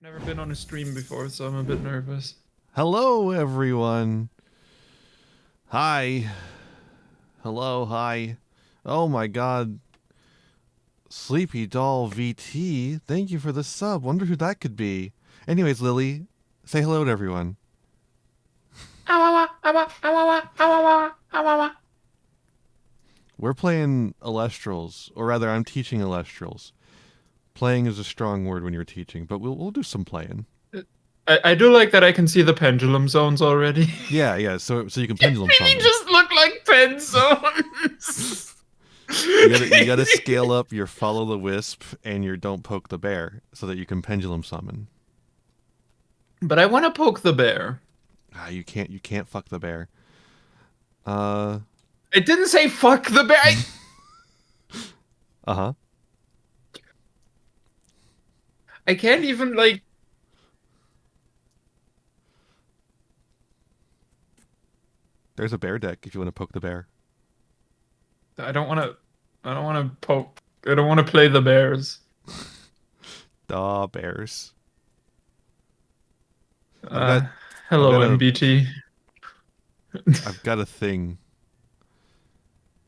Never been on a stream before, so I'm a bit nervous. Hello, everyone. Hi. Hello, hi. Oh my god. Sleepy Doll VT, thank you for the sub. Wonder who that could be. Anyways, Lily, say hello to everyone. We're playing Elestrals, or rather, I'm teaching Elestrals. Playing is a strong word when you're teaching, but we'll do some playing. I do like that I can see the pendulum zones already. Yeah. So you can pendulum They summon. just look like pen zones. You gotta scale up your follow the wisp and your don't poke the bear so that you can pendulum summon. But I want to poke the bear. You can't fuck the bear. Uh It didn't say fuck the bear. uh-huh. I can't even like. There's a bear deck if you want to poke the bear. I don't want to. I don't want to poke. I don't want to play the bears. Daw bears. I've got Uh, I've hello got a MBT. I've got a thing.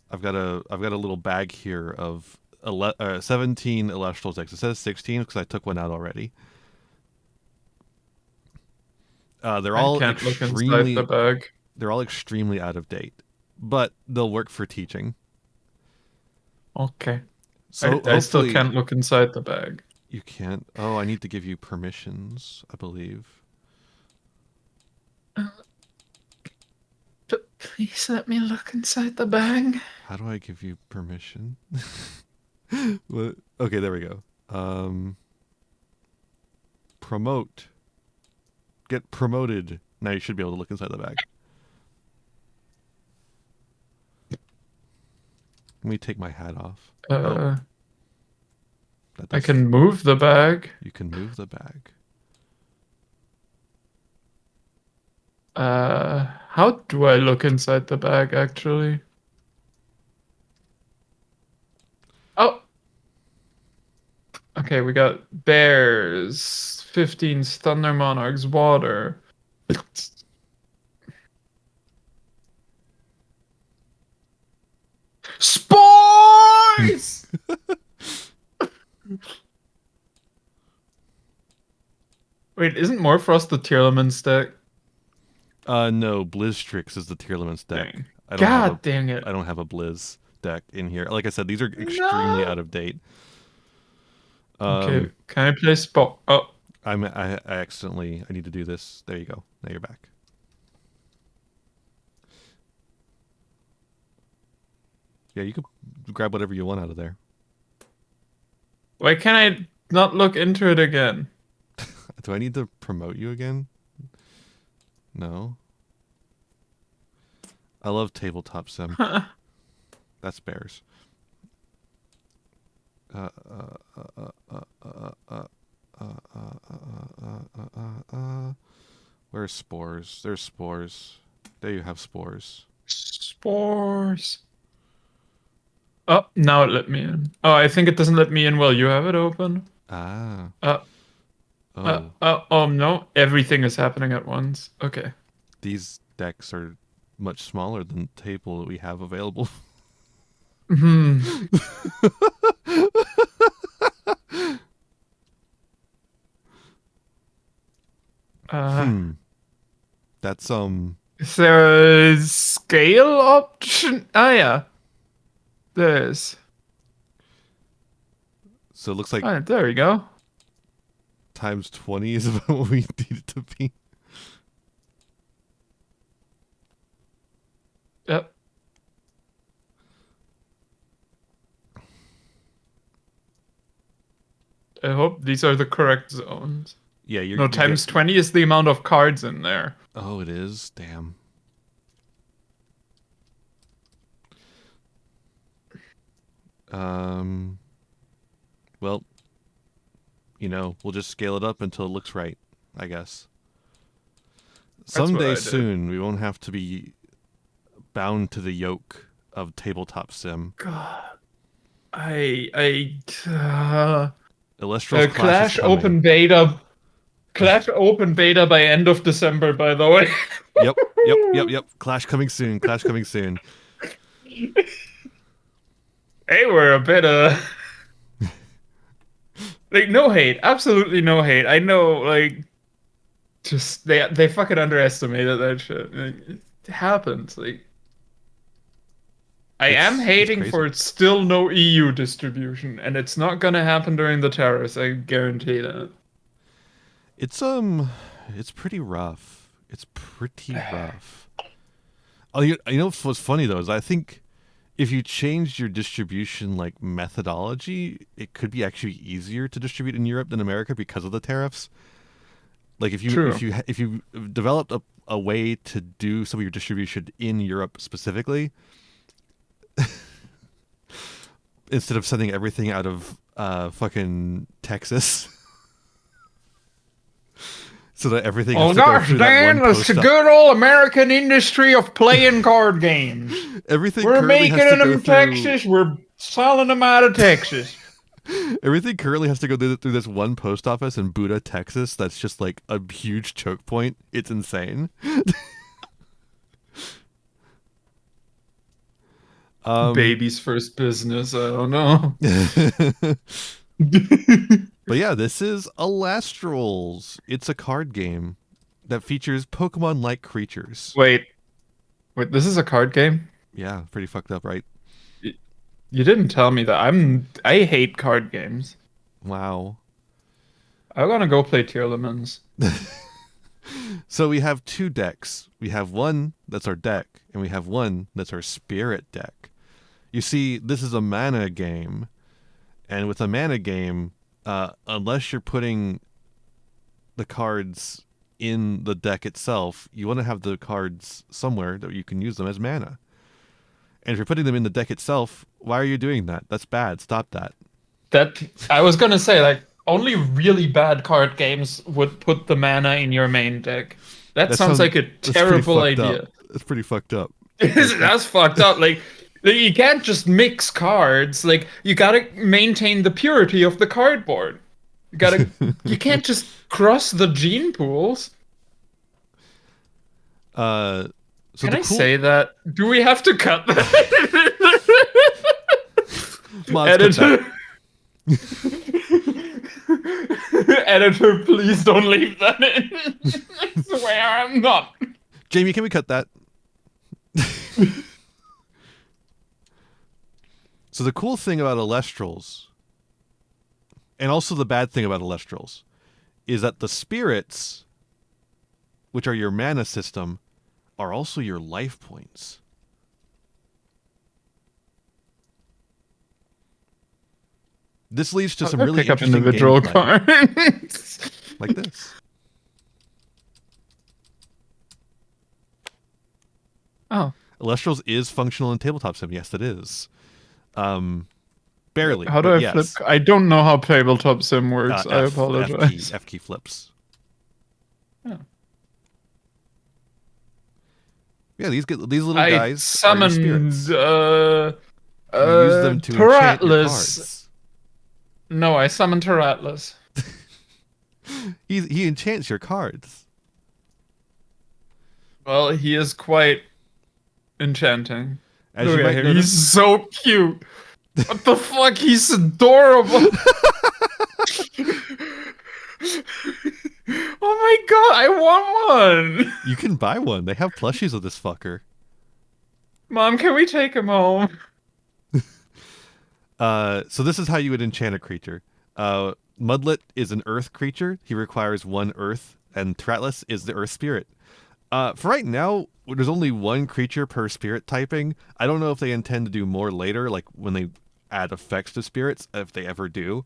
I've got a little bag here of 17 Elestral decks. It says 16 because I took one out already. They're I all can't look inside the extremely bag. they're all extremely out of date, but they'll work for teaching. Okay. So I still hopefully can't look inside the bag. you can't. Oh, I need to give you permissions, I believe. Please let me look inside the bag. How do I give you permission? What? Okay, there we go. Promote. Get promoted. Now you should be able to look inside the bag. Let me take my hat off. Oh, Uh, that I does. can move the bag. You can move the bag. How do I look inside the bag actually? Oh, okay, we got bears, 15 thunder monarchs, water. Spores! Wait, isn't Morfrost the Tearlaments deck? No, Blizztrix is the Tearlaments deck. Dang. God dang I it. don't have a Blizz deck in here. Like I said, these are extremely No. out of date. Okay, Um, can I play spot? Oh, I accidentally I need to do this. There you go. Now you're back. Yeah, you can grab whatever you want out of there. why can't I not look into it again? Do I need to promote you again? No. I love tabletop sim. That's bears. Uh, uh, uh, uh, uh, uh, Where's spores? There's spores. There you have spores. Spores. Oh, now it let me in. Oh, I think it doesn't let me in while you have it open. Ah. Uh, Oh. no. Everything is happening at once. Okay. These decks are much smaller than the table that we have available. Hmm. Uh, Hmm. That's is there a scale option? Oh, yeah. There's. so it looks like Oh, there we go. times 20 is about what we need it to be. Yep. I hope these are the correct zones. Yeah, No, you're get times 20 is the amount of cards in there. Oh, it is. Damn. Um well, we'll just scale it up until it looks right, I guess. That's what Someday I did. soon, we won't have to be bound to the yoke of tabletop sim. God. I Illustral's Clash is Clash coming. open beta Clash open beta by end of December, by the way. Yep. Clash coming soon. Clash coming soon. Hey, we're a bit like no hate, absolutely no hate. I know, like, just they fucking underestimated that shit. Like, it happens. Like, I am It's hating crazy. for it's still no EU distribution, and it's not gonna happen during the tariffs. I guarantee that. It's it's pretty rough. It's pretty rough. Oh, you know what's funny though is I think if you changed your distribution like methodology, it could be actually easier to distribute in Europe than America because of the tariffs. Like True. if you developed a way to do some of your distribution in Europe specifically, instead of sending everything out of fucking Texas, so that everything has Oh to go gosh, through that one Dan, it's the post up. good old American industry of playing card games. Everything We're currently has making to them go in through. Texas. We're selling them out of Texas. Everything currently has to go through this one post office in Buda, Texas. That's just like a huge choke point. It's insane. Um, Baby's first business. I don't know. but yeah, this is Elestrals. It's a card game that features Pokemon-like creatures. Wait, wait. This is a card game. Yeah, pretty fucked up, right? Y- You didn't tell me that. I hate card games. Wow. I want to go play Tearlaments. So we have two decks. We have one that's our deck, and we have one that's our spirit deck. You see, this is a mana game, and with a mana game, unless you're putting the cards in the deck itself, you want to have the cards somewhere that you can use them as mana. And if you're putting them in the deck itself, why are you doing that? That's bad. Stop that. That I was gonna say, like, only really bad card games would put the mana in your main deck. That That sounds sounds like a that's pretty terrible fucked up. idea. That's pretty fucked up. Like That's fucked up. Like, you can't just mix cards. Like, you gotta maintain the purity of the cardboard. You gotta, you can't just cross the gene pools. uh so Can the I cool say that? Do we have to cut that? mods cut that. Editor. Editor, please don't leave that in. I swear I'm not. Jamie, can we cut that? So the cool thing about Elestrals, and also the bad thing about Elestrals, is that the spirits, which are your mana system, are also your life points. This leads to How some do I really pick up interesting individual gameplay, cards? like this. Oh, Elestrals is functional in tabletop sim. Yes, it is. Barely, how do but I flip? yes. I don't know how tabletop sim works. I apologize. F key flips. Oh. Yeah, these little I guys are your summoned spirits. You use them to enchant your Taratlas. cards. No, I summoned Taratlas. He enchants your cards. Well, he is quite enchanting. As Look you at might him. He's notice, so cute. What the fuck? He's adorable. Oh my god, I want one. you can buy one. They have plushies of this fucker. Mom, can we take him home? So this is how you would enchant a creature. Mudlet is an earth creature. He requires one earth, and Tratless is the earth spirit. For right now, there's only one creature per spirit typing. I don't know if they intend to do more later, like when they add effects to spirits, if they ever do.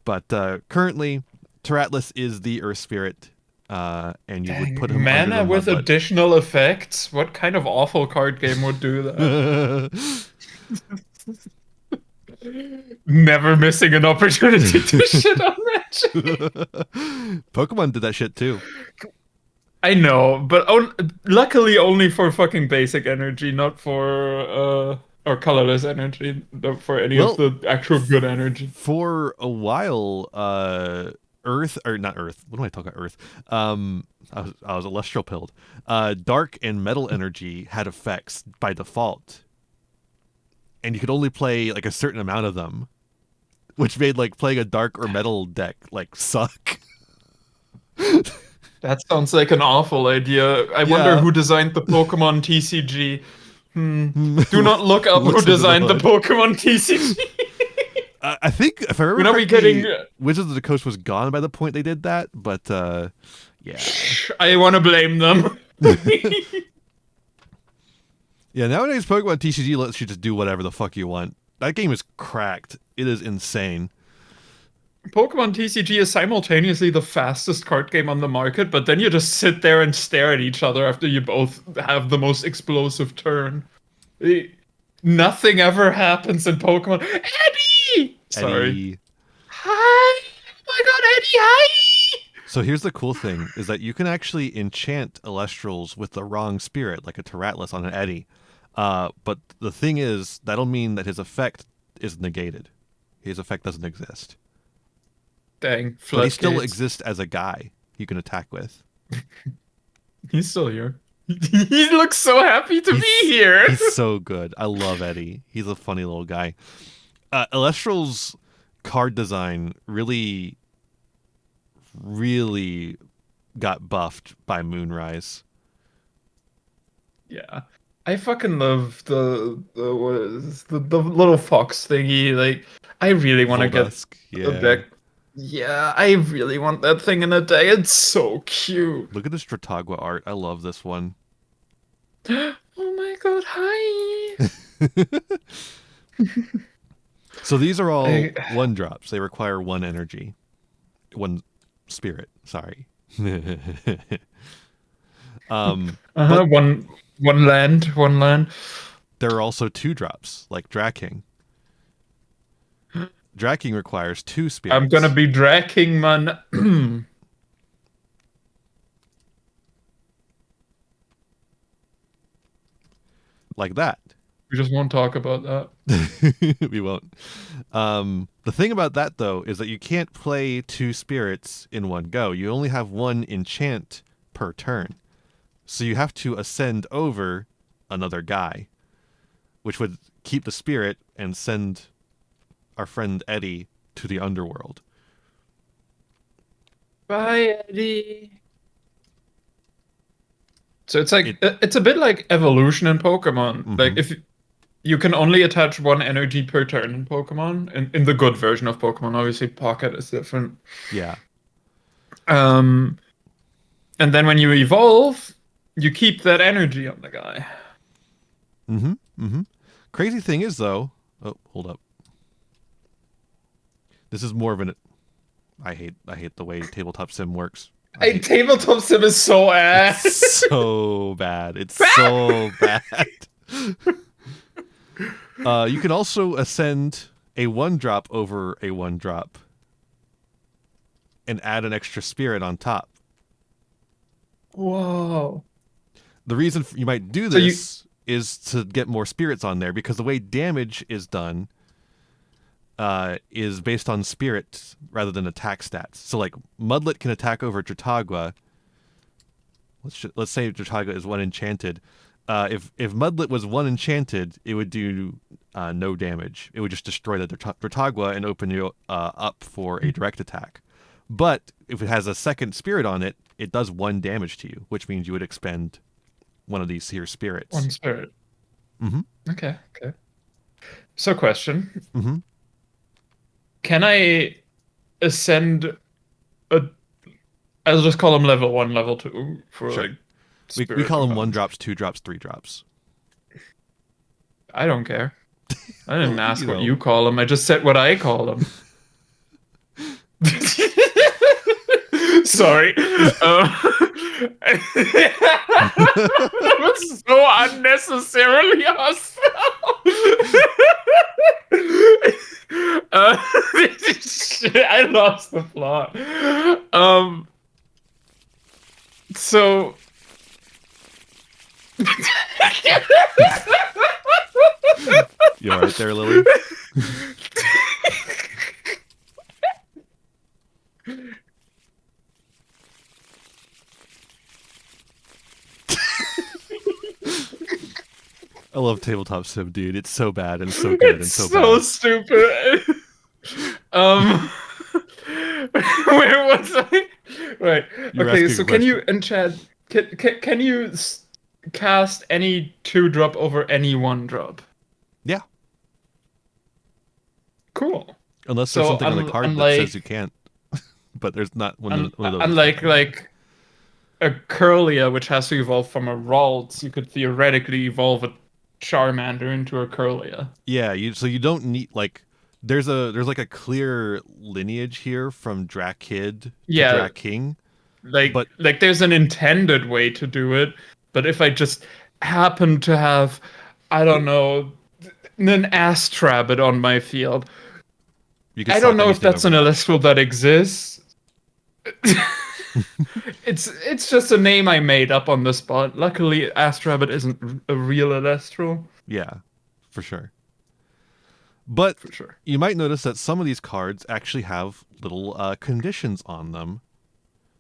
But currently, Taratlus is the earth spirit, and you would Dang, put him under the mana with Mudlet. additional effects? What kind of awful card game would do that? Never missing an opportunity to shit on that shit. Pokemon did that shit too. I know, but luckily only for fucking basic energy, not for or colorless energy, not for any of Well, the actual good energy. for a while, Earth, or not Earth. What am I talking about? Earth. I was Elestral pilled. Dark and metal energy had effects by default, and you could only play like a certain amount of them, which made like playing a dark or metal deck like suck. That sounds like an awful idea. I wonder Yeah. who designed the Pokemon TCG. Do not look up who Looks into the designed the hood. Pokemon TCG. I think if I We're remember not be getting. correctly, Wizards of the Coast was gone by the point they did that. But yeah, I want to blame them. yeah. Nowadays, Pokemon TCG lets you just do whatever the fuck you want. That game is cracked. It is insane. Pokemon TCG is simultaneously the fastest card game on the market, but then you just sit there and stare at each other after you both have the most explosive turn. Nothing ever happens in Pokemon. Eddie! Sorry. Eddie. Hi! Oh my god, Eddie, hi! So here's the cool thing: is that you can actually enchant Elestrals with the wrong spirit, like a Terratlas on an Eddie. But the thing is, that'll mean that his effect is negated. His effect doesn't exist. Dang, But he still floodgates. exists as a guy you can attack with. He's still here. He looks so happy to be here. He's so good. I love Eddie. He's a funny little guy. Elestral's card design really, really got buffed by Moonrise. Yeah. I fucking love the what is the little fox thingy. Like, I really want to get Voldusk. a Yeah. deck. Yeah, I really want that thing in a day. It's so cute. Look at this Stratagua art. I love this one. Oh my god, hi. So these are all I, one drops. They require one energy. One spirit. Sorry. But one land, one land. there are also two drops, like Draking. Draking requires two I'm gonna spirits. be dragging man. Like that. We just won't talk about that. We won't. The thing about that, though, is that you can't play two spirits in one go. You only have one enchant per turn. So you have to ascend over another guy, which would keep the spirit and send our friend Eddie to the underworld. Bye, Eddie. So it's like It, it's a bit like evolution in Pokemon. Like mm-hmm. if you can only attach one energy per turn in Pokemon, in the good version of Pokemon, obviously Pocket is different. Yeah. Um, and then when you evolve, you keep that energy on the guy. Mm-hmm. Mm-hmm. Crazy thing is, though. Oh, hold up. This is more of an. I hate the way tabletop sim works. Hey, tabletop sim is so ass. It's so bad. It's so bad. You can also ascend a 1-drop over a 1-drop and add an extra spirit on top. Whoa. The reason you might do So you this is to get more spirits on there, because the way damage is done is based on spirit rather than attack stats. So like Mudlet can attack over Dratagua. Let's say Dratagua is 1 enchanted. If Mudlet was 1 enchanted, it would do no damage. It would just destroy the Dratagua and open you up for a direct attack. But if it has a second spirit on it, it does 1 damage to you, which means you would expend one of these here spirits. one spirit. Mm-hmm. Okay, okay. So question. Mm-hmm. Can I ascend a I'll just call them level 1, level 2 for Sure. like We spirit call them components. 1-drops, 2-drops, 3-drops. I don't care. I didn't Well, ask you what know. you call them. I just said what I call them. Sorry. That was so unnecessarily hostile. Shit, I lost the plot. So. You all right there, Lily? I love tabletop sim, dude. It's so bad and so good It's and so so bad. stupid. um, where was I? Right. You're Okay. asking a So can question. you enchant? Can you cast any 2-drop over any 1-drop? Yeah, Cool. unless there's So something on the card that says you can't. But there's not one of those is not unlike there. a Curlia, which has to evolve from a Ralts, you could theoretically evolve a Charmander into a Curlia. Yeah, so you don't need like there's like a clear lineage here from Drakid to Yeah, Drakking, like but there's an intended way to do it, but if I just happen to have, I don't know, an Astrabbit on my field, you can I don't slap know if anything that's over an that. Elestral that exists. It's just a name I made up on the spot. Luckily, Astrabbit isn't a real Elestral, Yeah, for sure. But for sure. you might notice that some of these cards actually have little conditions on them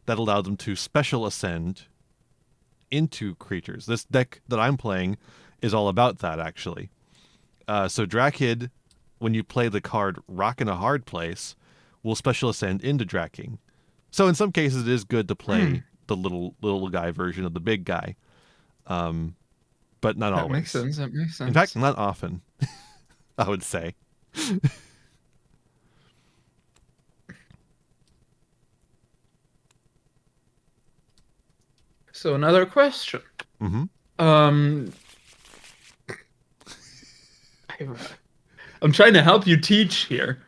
that allow them to special ascend into creatures. This deck that I'm playing is all about that, actually. So Drakid, when you play the card Rock in a Hard Place, will special ascend into Draking. So in some cases, it is good to Hmm, play the little guy version of the big guy, but not that makes always. sense. That makes In fact, sense. not often, I would say. So another question. Hmm. Um, I'm trying to help you teach here.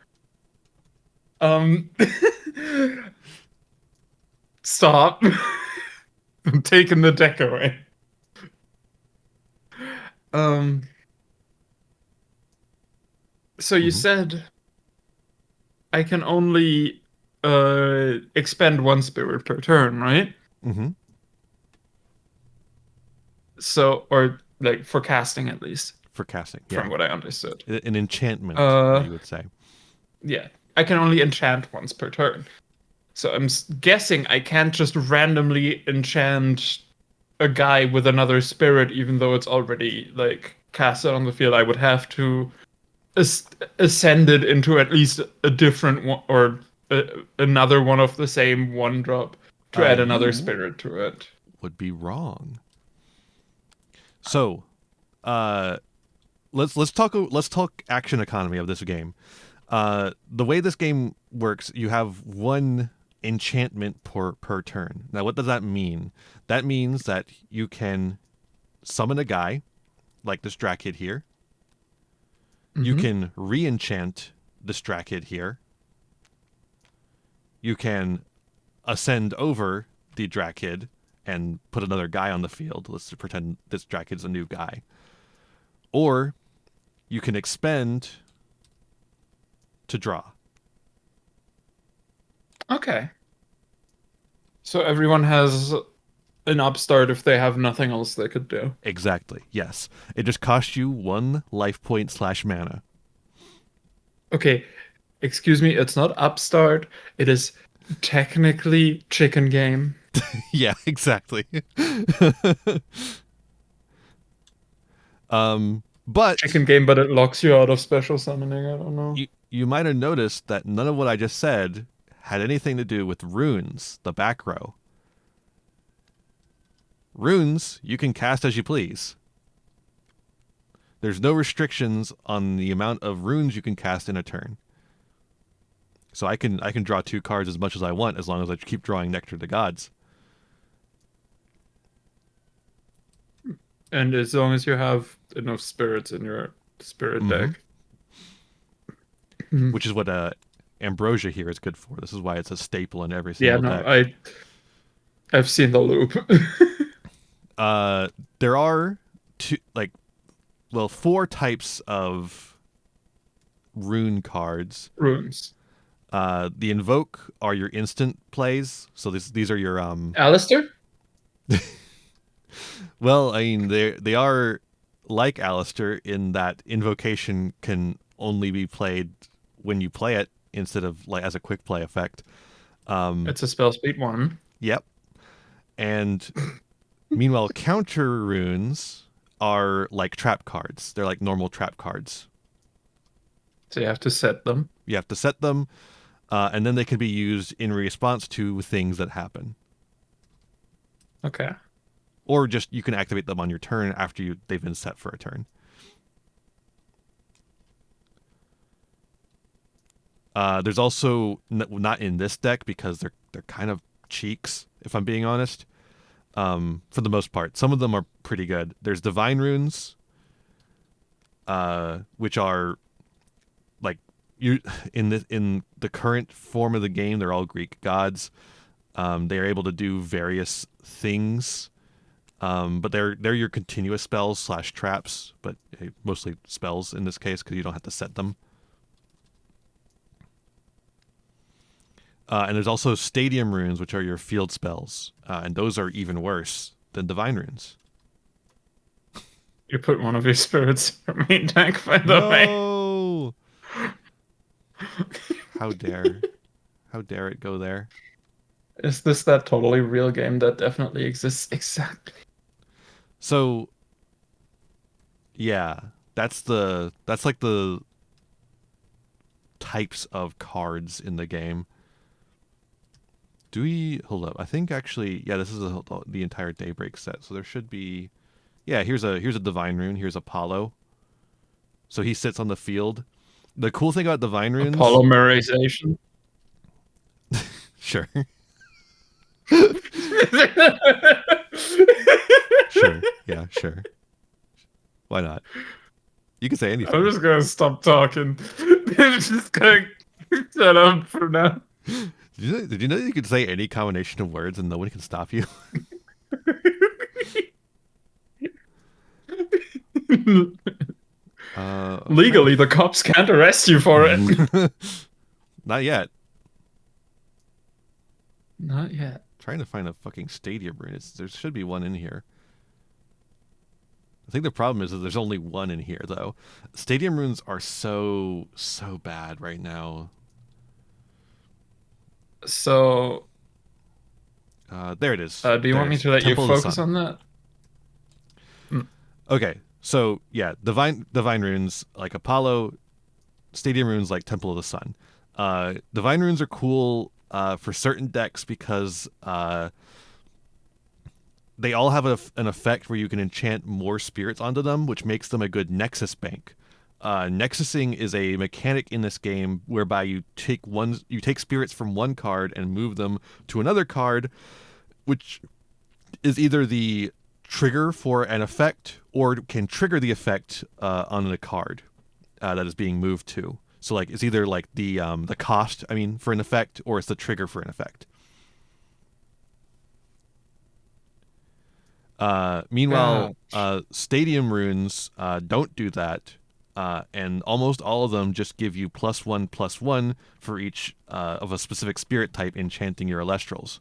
Um, stop. I'm taking the deck away. Um, so you Hmm. said I can only expend 1 spirit per turn, right? Hmm. So, or like for casting at least, For casting, from yeah. what I understood. An enchantment, Uh, you would say. yeah, I can only enchant once per turn. So I'm guessing I can't just randomly enchant a guy with another spirit, even though it's already like casted on the field. I would have to ascend it into at least a different one or another one of the same 1-drop to add another You spirit to it. would be wrong. So, uh, let's talk action economy of this game. The way this game works, you have one enchantment per turn. Now, what does that mean? That means that you can summon a guy like this Drakid here. You Mm-hmm. can re-enchant this Drakid here. You can ascend over the Drakid and put another guy on the field. Let's pretend this Drakid's a new guy. Or you can expend to draw. Okay. So everyone has an upstart if they have nothing else they could do. Exactly. Yes. It just costs you 1 life point/mana. Okay, excuse me, it's not upstart. It is technically chicken game. Yeah, exactly. But Chicken game, but it locks you out of special summoning. I don't know. you might have noticed that none of what I just said had anything to do with runes, the back row. Runes you can cast as you please. There's no restrictions on the amount of runes you can cast in a turn. So I can draw 2 cards as much as I want as long as I keep drawing Nectar to Gods, And as long as you have enough spirits in your spirit mm-hmm. deck. Mhm. which is what Ambrosia here is good for. This is why it's a staple in every Yeah, single no, deck. I've seen the loop. Uh, there are two, like, well, 4 types of rune cards. Runes. The Invoke are your instant plays. So these are your Alistair? Well, I mean they are like Alistair in that Invocation can only be played when you play it instead of like as a quick play effect. It's a spell speed 1. Yep. And meanwhile, counter runes are like trap cards. They're like normal trap cards. So you have to set them. You have to set them, and then they can be used in response to things that happen. Okay. Or just you can activate them on your turn after they've been set for a turn. There's also not in this deck because they're kind of cheeks, if I'm being honest. For the most part, some of them are pretty good. There's divine runes, which are like you in the current form of the game. They're all Greek gods. They are able to do various things, but they're your continuous spells / traps, but mostly spells in this case because you don't have to set them. And there's also stadium runes, which are your field spells, and those are even worse than divine runes. You put one of your spirits in your main deck, by the way. No! How dare it go there? Is this that totally real game that definitely exists? Exactly. So, yeah, that's like the types of cards in the game. Do we hold up? I think actually, yeah, this is the entire Daybreak set. So there should be, yeah. Here's a divine rune. Here's Apollo. So he sits on the field. The cool thing about divine runes, Polymerization. sure, sure, yeah, sure. Why not? You can say anything. I'm just gonna stop talking. I'm just gonna shut up for now. Did you know you could say any combination of words and no one can stop you? Legally, the cops can't arrest you for it. Not yet. Not yet. Trying to find a fucking stadium rune. There should be one in here. I think the problem is that there's only one in here, though. Stadium runes are so bad right now. So, There it is. do you There want it me is. to let you Temple of the focus Sun. on that? Okay, so yeah, divine runes like Apollo, stadium runes like Temple of the Sun. Divine runes are cool for certain decks because they all have an effect where you can enchant more spirits onto them, which makes them a good Nexus bank. Nexusing is a mechanic in this game whereby you take spirits from one card and move them to another card, which is either the trigger for an effect or can trigger the effect on the card that is being moved to. So like it's either like the cost, I mean, for an effect, or it's the trigger for an effect. Meanwhile, stadium runes don't do that, and almost all of them just give you +1/+1 for each of a specific spirit type enchanting your Elestrals,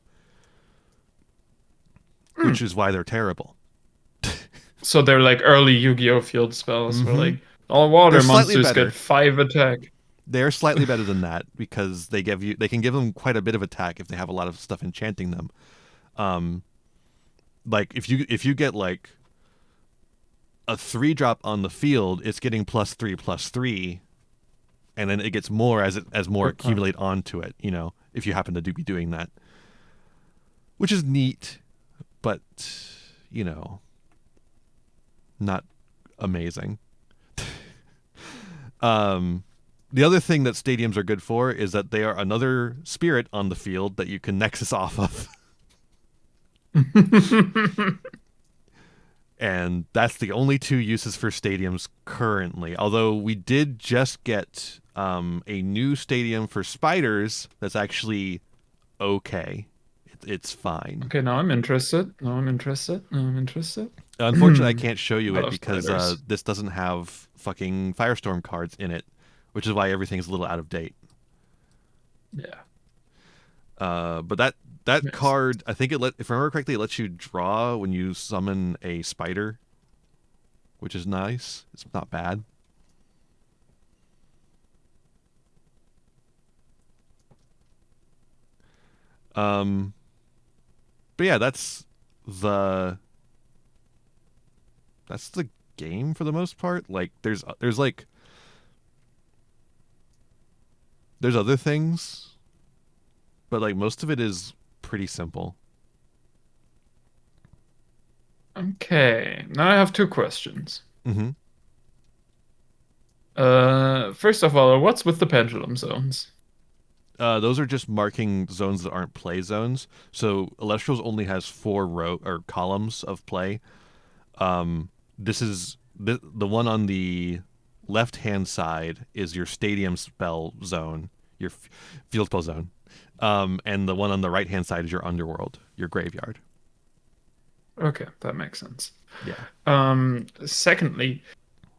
which is why they're terrible. So they're like early Yu-Gi-Oh field spells where Mm-hmm. like all water They're slightly monsters better. get 5 attack. They're slightly better than that because they can give them quite a bit of attack if they have a lot of stuff enchanting them. Like if you get like a 3-drop on the field, it's getting +3/+3, and then it gets more as more accumulate onto it. You know, if you happen to be doing that, which is neat, but you know, not amazing. The other thing that stadiums are good for is that they are another spirit on the field that you can nexus off of. And that's the only 2 uses for stadiums currently. Although we did just get a new stadium for spiders that's actually okay. It's fine. Okay, now I'm interested. Now I'm interested. Now I'm interested. Unfortunately, I can't show you I it love because spiders. this doesn't have fucking Firestorm cards in it, which is why everything's a little out of date. Yeah. But that Makes card, I think if I remember correctly, it lets you draw when you summon a spider, which is nice. It's not bad. But yeah, that's the that's the game for the most part. Like there's other things, but like most of it is pretty simple. Okay, now I have two questions. Mm-hmm. First of all, what's with the pendulum zones? Those are just marking zones that aren't play zones. So Elestrals only has 4 row or columns of play. This is the one on the left hand side is your stadium spell zone, your field spell zone, and the one on the right hand side is your underworld, your graveyard. Okay, that makes sense. Yeah. Secondly,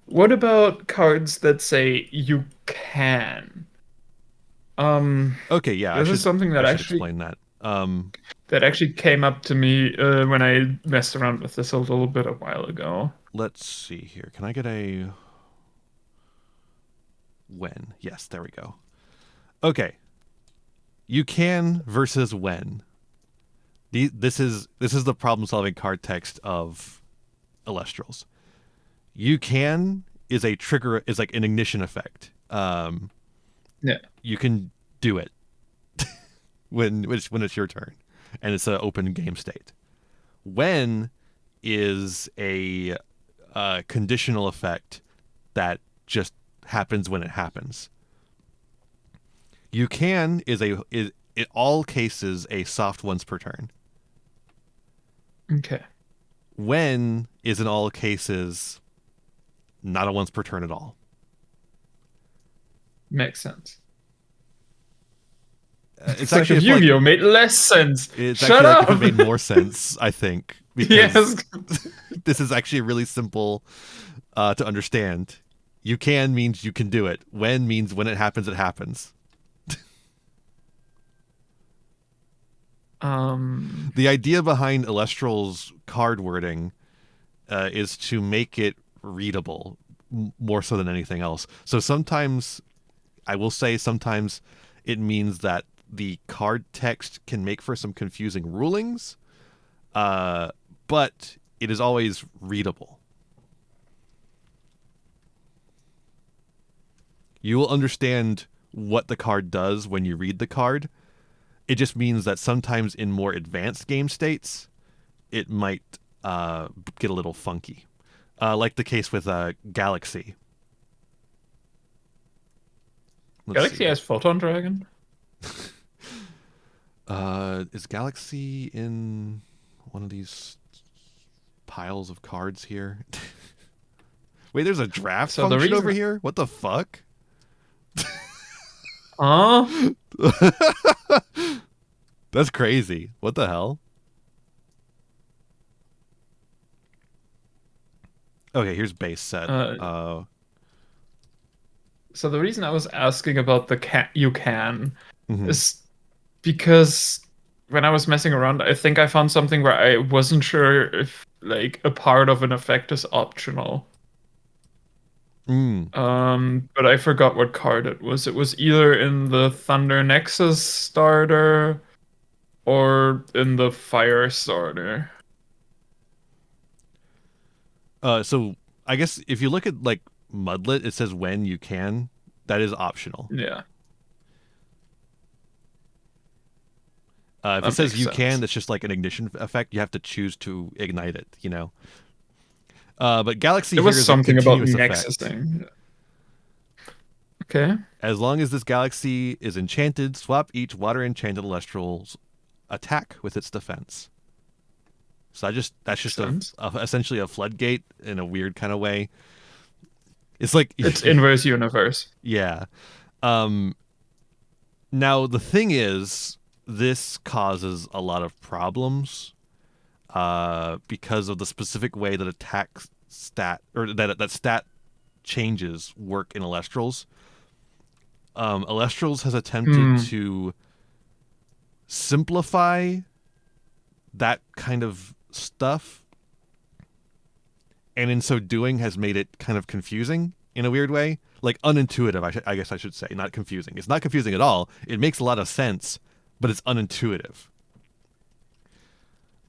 what about cards that say you can? Um, Okay. Yeah. this is something I should explain that. that actually came up to me when I messed around with this a little bit a while ago. Let's see here. Can I get a when? Yes. There we go. Okay. You can versus when. This is the problem solving card text of Elestrals. You can is a trigger is like an ignition effect. Yeah, You can do it when it's your turn, and it's an open game state. When is a conditional effect that just happens when it happens. You can is in all cases a soft once per turn. okay, When is in all cases not a once per turn at all. makes sense. It's It's like actually if Yu-Gi-Oh made less sense. it's Shut actually like if it up. made more sense, I think, because Yes. this is actually really simple to understand. You can means you can do it. When means when it happens, it happens. Um, The idea behind Elestral's card wording is to make it readable more so than anything else. So sometimes, I will say, sometimes it means that the card text can make for some confusing rulings, but it is always readable. You will understand what the card does when you read the card. It just means that sometimes in more advanced game states, it might get a little funky, like the case with Galaxy. Let's see Galaxy here. has Photon Dragon. Is Galaxy in one of these piles of cards here? Wait, there's a draft So the function over reason, here? What the fuck? huh? That's crazy. What the hell? Okay, here's base set. Uh, so the reason I was asking about the you can Mhm. is because when I was messing around, I think I found something where I wasn't sure if like a part of an effect is optional. Mm. But I forgot what card it was. It was either in the Thunder Nexus starter or in the Fire starter. So I guess if you look at like Mudlet, it says when you can. That is optional. Yeah, If it that says makes you can, sense. that's just like an ignition effect. You have to choose to ignite it. But Galaxy It here was is a something about continuous effect. Nexusing. Okay, As long as this galaxy is enchanted, swap each water enchanted Elestral's attack with its defense. So that's makes just sense. essentially a floodgate in a weird kind of way. It's like It's inverse universe. yeah. Um, Now the thing is, this causes a lot of problems because of the specific way that attack stat or that stat changes work in Elestrals. Elestrals has attempted Hmm. to simplify that kind of stuff, and in so doing has made it kind of confusing in a weird way, like unintuitive. I guess I should say, not confusing. It's not confusing at all. It makes a lot of sense, but it's unintuitive.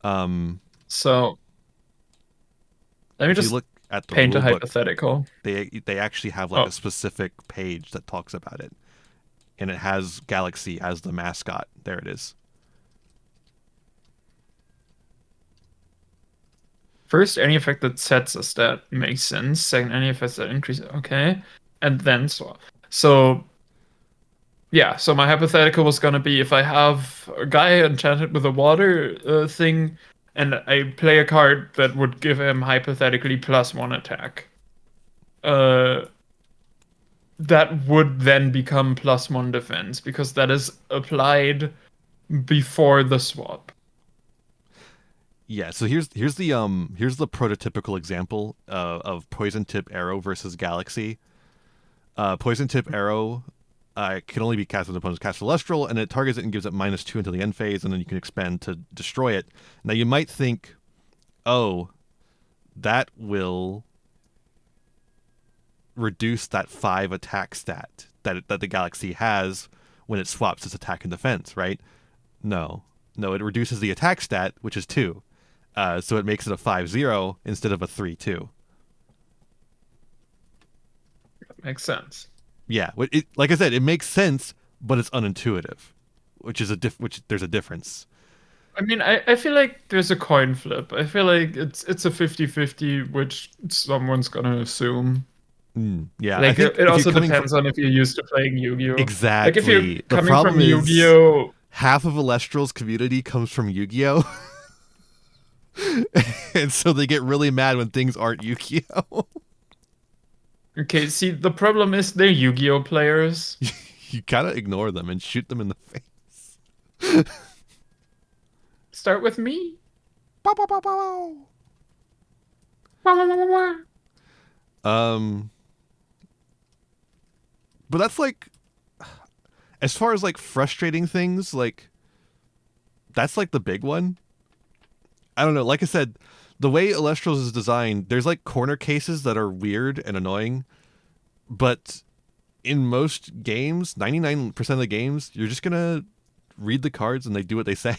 Um, So let me if you just look, at the Paint a rule book, hypothetical. they actually have like Oh, a specific page that talks about it, and it has Galaxy as the mascot. There it is. first, any effect that sets a stat makes sense. Second, any effects that increase it. Okay. And then swap. So, yeah. So my hypothetical was going to be if I have a guy enchanted with a water thing, and I play a card that would give him hypothetically +1 attack. Uh, that would then become +1 defense because that is applied before the swap. Yeah, so here's the prototypical example of poison tip arrow versus Galaxy. Poison tip arrow can only be cast when the opponent's cast Celestial, and it targets it and gives it -2 until the end phase, and then you can expend to destroy it. Now you might think, oh, that will reduce that 5 attack stat that the Galaxy has when it swaps its attack and defense, right? No, it reduces the attack stat, which is 2. So it makes it a 5-0 instead of a 3-2. That makes sense. Yeah, like I said, it makes sense, but it's unintuitive, which is which there's a difference. I mean, I feel like there's a coin flip. I feel like it's a 50-50, which someone's gonna assume. Yeah, I Like think it if you're also coming from depends on if you're used to playing Yu-Gi-Oh. Like if you're exactly, the coming problem from is Yu-Gi-Oh. half of Elestrals community comes from Yu-Gi-Oh, and so they get really mad when things aren't Yu-Gi-Oh. Okay, see, the problem is they're Yu-Gi-Oh players. You gotta ignore them and shoot them in the face. Start with me. Bow, bow, bow, bow. Um, but that's like, as far as like frustrating things, like that's like the big one. I don't know. Like I said, the way Elestrals is designed, there's like corner cases that are weird and annoying, but in most games, 99% of the games, you're just gonna read the cards and they do what they say.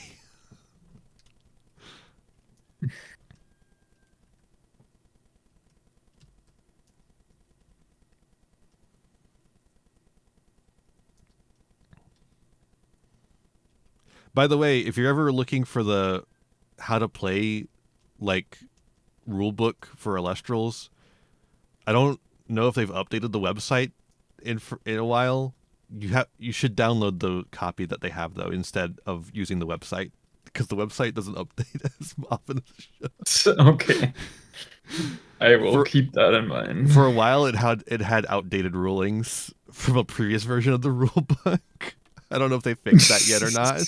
By the way, if you're ever looking for the how to play like rule book for Elestrals, I don't know if they've updated the website in a while. You should download the copy that they have though instead of using the website because the website doesn't update as often as it should. Okay, I will For keep that in mind. for a while it had outdated rulings from a previous version of the rule book. I don't know if they fixed that yet or not.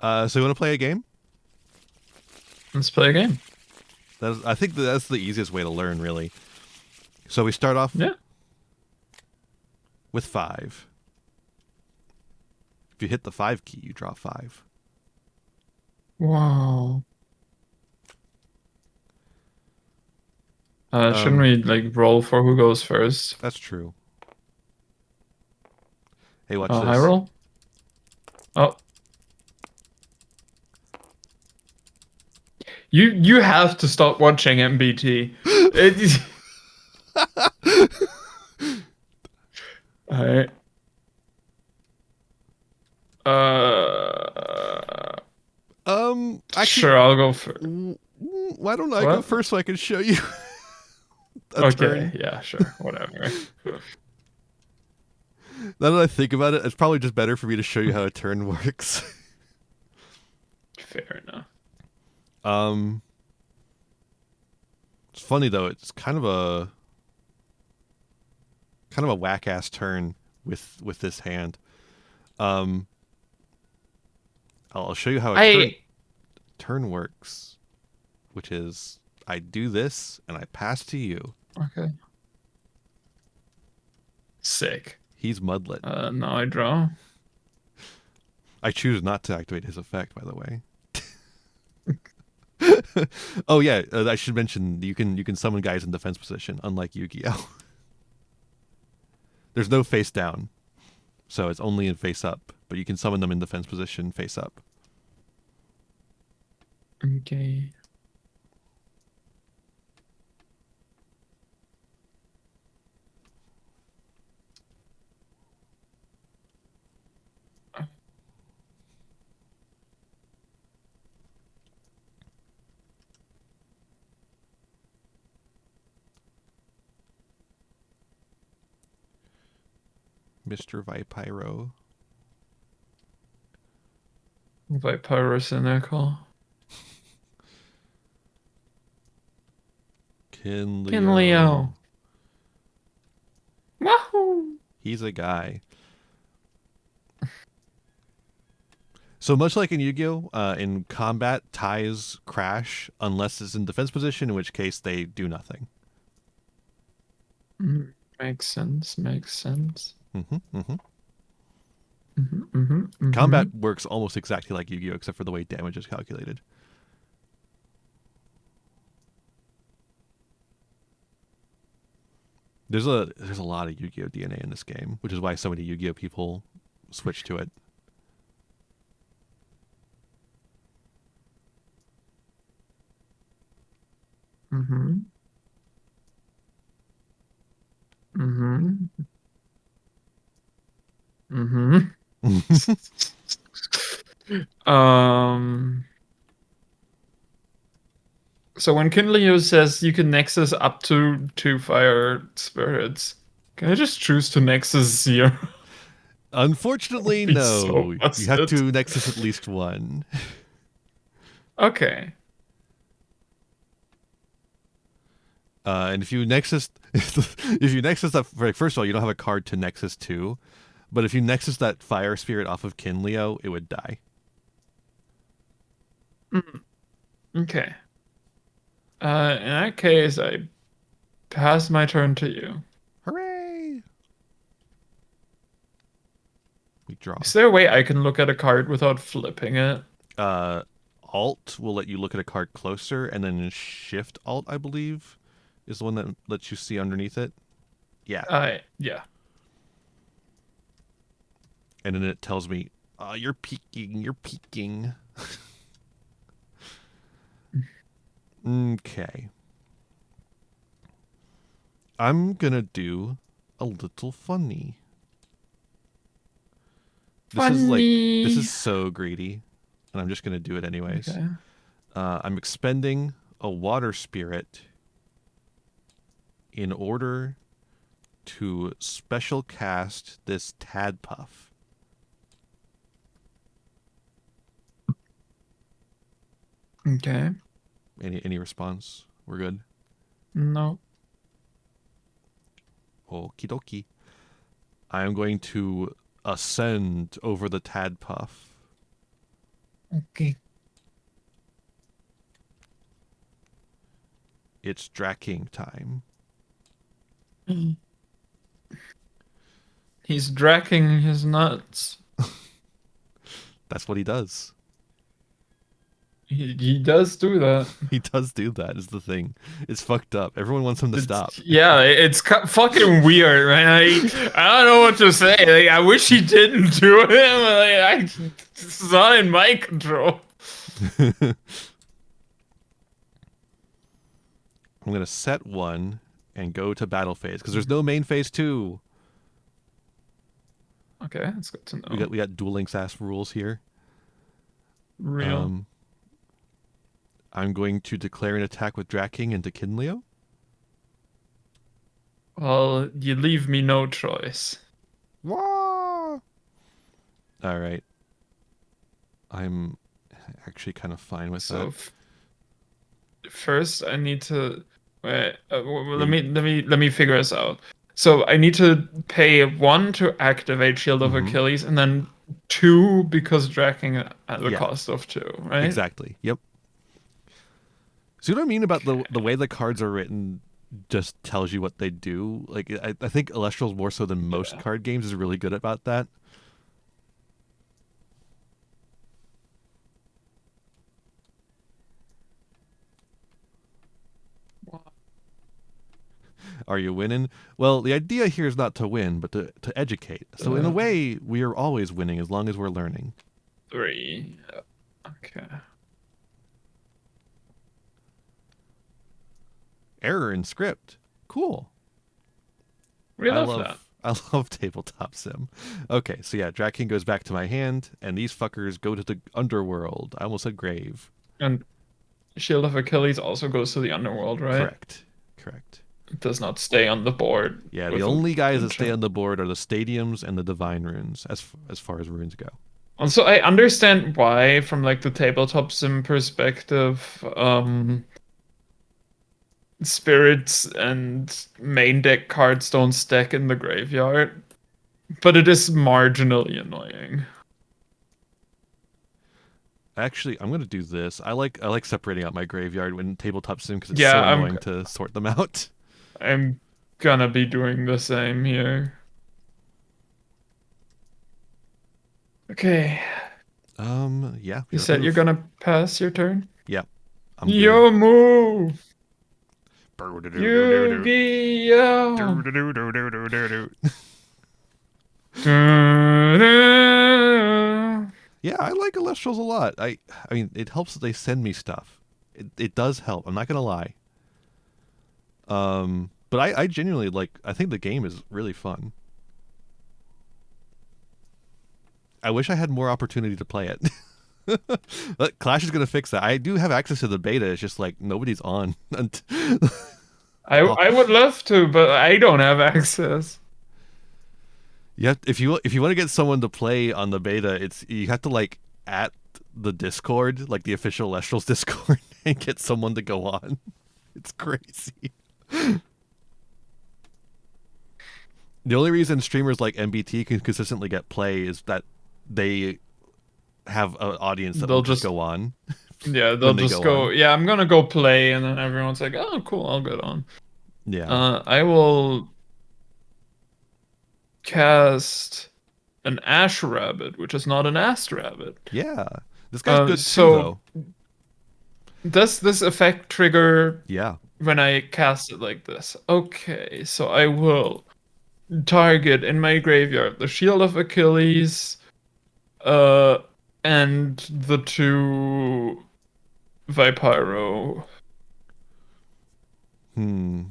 So you want to play a game? Let's play a game. I think that's the easiest way to learn, really. So we start off Yeah. with 5. If you hit the 5 key, you draw 5. Wow. Shouldn't Um, we like roll for who goes first? that's true. Hey, watch High this. roll. Oh, you have to stop watching MBT. It, Alright. Actually, Sure, I'll go first. why don't I go What? first so I can show you a Okay, turn? yeah, sure, whatever. Now that I think about it, it's probably just better for me to show you how a turn works. Fair enough. um, it's funny though. It's kind of a whack ass turn with this hand. Um, I'll show you how a turn works, which is I do this and I pass to you. Okay. Sick. He's Mudlet. Now I draw. I choose not to activate his effect, by the way. Oh yeah, I should mention you can summon guys in defense position, unlike Yu-Gi-Oh. There's no face down, so it's only in face up. But you can summon them in defense position, face up. Okay. Mr. Vipyro. By Pyrocynical. Kinleo. Kinleo. Wahoo! He's a guy. So much like in Yu-Gi-Oh, in combat, ties crash unless it's in defense position, in which case they do nothing. Makes sense. Makes sense. Mm-hmm. Mm-hmm. Combat works almost exactly like Yu-Gi-Oh, except for the way damage is calculated. There's a lot of Yu-Gi-Oh DNA in this game, which is why so many Yu-Gi-Oh people switch to it. Mm-hmm. Mm-hmm. Mm-hmm. um. So when Kinleo says you can nexus up to 2 fire spirits, can I just choose to nexus 0? Unfortunately, Be so no. You have busted. to nexus at least one. Okay. And if you nexus, if you nexus that, first of all, you don't have a card to nexus to, but if you nexus that fire spirit off of Kinleo, it would die. Okay. In that case, I pass my turn to you. Hooray! We draw. Is there a way I can look at a card without flipping it? Uh, Alt will let you look at a card closer, and then Shift Alt, I believe, is the one that lets you see underneath it. Yeah. Yeah. And then it tells me, you're peeking, you're peeking. Okay. I'm gonna do a little funny. This is Funny. so greedy, and I'm just gonna do it anyways. Okay. I'm expending a water spirit in order to special cast this Tadpuff. Okay. Any response? We're good. No. Okie dokie. I am going to ascend over the Tadpuff. Okay. It's Draking time. He's dragging his nuts. That's what he does. He does do that. He does do that, is the thing. It's fucked up. Everyone wants him to stop. Yeah, it's fucking weird, man. I don't know what to say. Like, I wish he didn't do it. It's not in my control. I'm going to set one and go to battle phase, because there's no main phase 2. Okay, that's good to know. We got Duel Links ass rules here. Real. I'm going to declare an attack with Draking into Kinleo. Well, you leave me no choice. Wah! All right. I'm actually kind of fine with that. First, I need to wait. Yeah, Let me figure this out. So I need to pay 1 to activate Shield of Achilles, and then 2 because dragging at the Yeah. cost of 2, right? Exactly. Yep. See what I mean about the way the cards are written just tells you what they do. Like I think Elestrals more so than most card games is really good about that. Are you winning? Well, the idea here is not to win, but to educate. So in a way, we are always winning as long as we're learning. 3. Okay. Error in script. Cool. We love that. I love tabletop sim. Okay, so yeah, Drag King goes back to my hand, and these fuckers go to the underworld. I almost said grave. And Shield of Achilles also goes to the underworld, right? Correct. Correct. It does not stay on the board Yeah, the with a only guys that stay enchant. on the board are the stadiums and the divine runes, as far as runes go. Also, I understand why, from like the tabletop sim perspective, spirits and main deck cards don't stack in the graveyard, but it is marginally annoying. Actually, I'm gonna do this. I like separating out my graveyard when tabletop sim because it's Yeah, so annoying to sort them out. I'm gonna be doing the same here. Okay, Yeah, you your said you're move. gonna pass your turn. Yeah, I'm gonna. Your move, Yu-Gi-Oh! Yeah, I like Elestrals a lot. I mean, it helps that they send me stuff. It does help. I'm not gonna lie. But I genuinely like. I think the game is really fun. I wish I had more opportunity to play it. But Clash is gonna fix that. I do have access to the beta. It's just like nobody's on. Oh, I would love to, but I don't have access. if you want to get someone to play on the beta, it's you have to like at the Discord, like the official Lestrals Discord, and get someone to go on. It's crazy. The only reason streamers like MBT can consistently get play is that they have an audience that will They'll just just go on Yeah, they'll when they just go go, on. yeah, I'm gonna go play, and then everyone's like, oh, cool, I'll get on. Yeah. I will cast an Ash Rabbit, which is not an Ass Rabbit. Yeah. This guy's good too, So though. does this effect trigger Yeah. when I cast it like this? Okay, so I will target in my graveyard the Shield of Achilles, uh, and the two Vipyro. Hmm.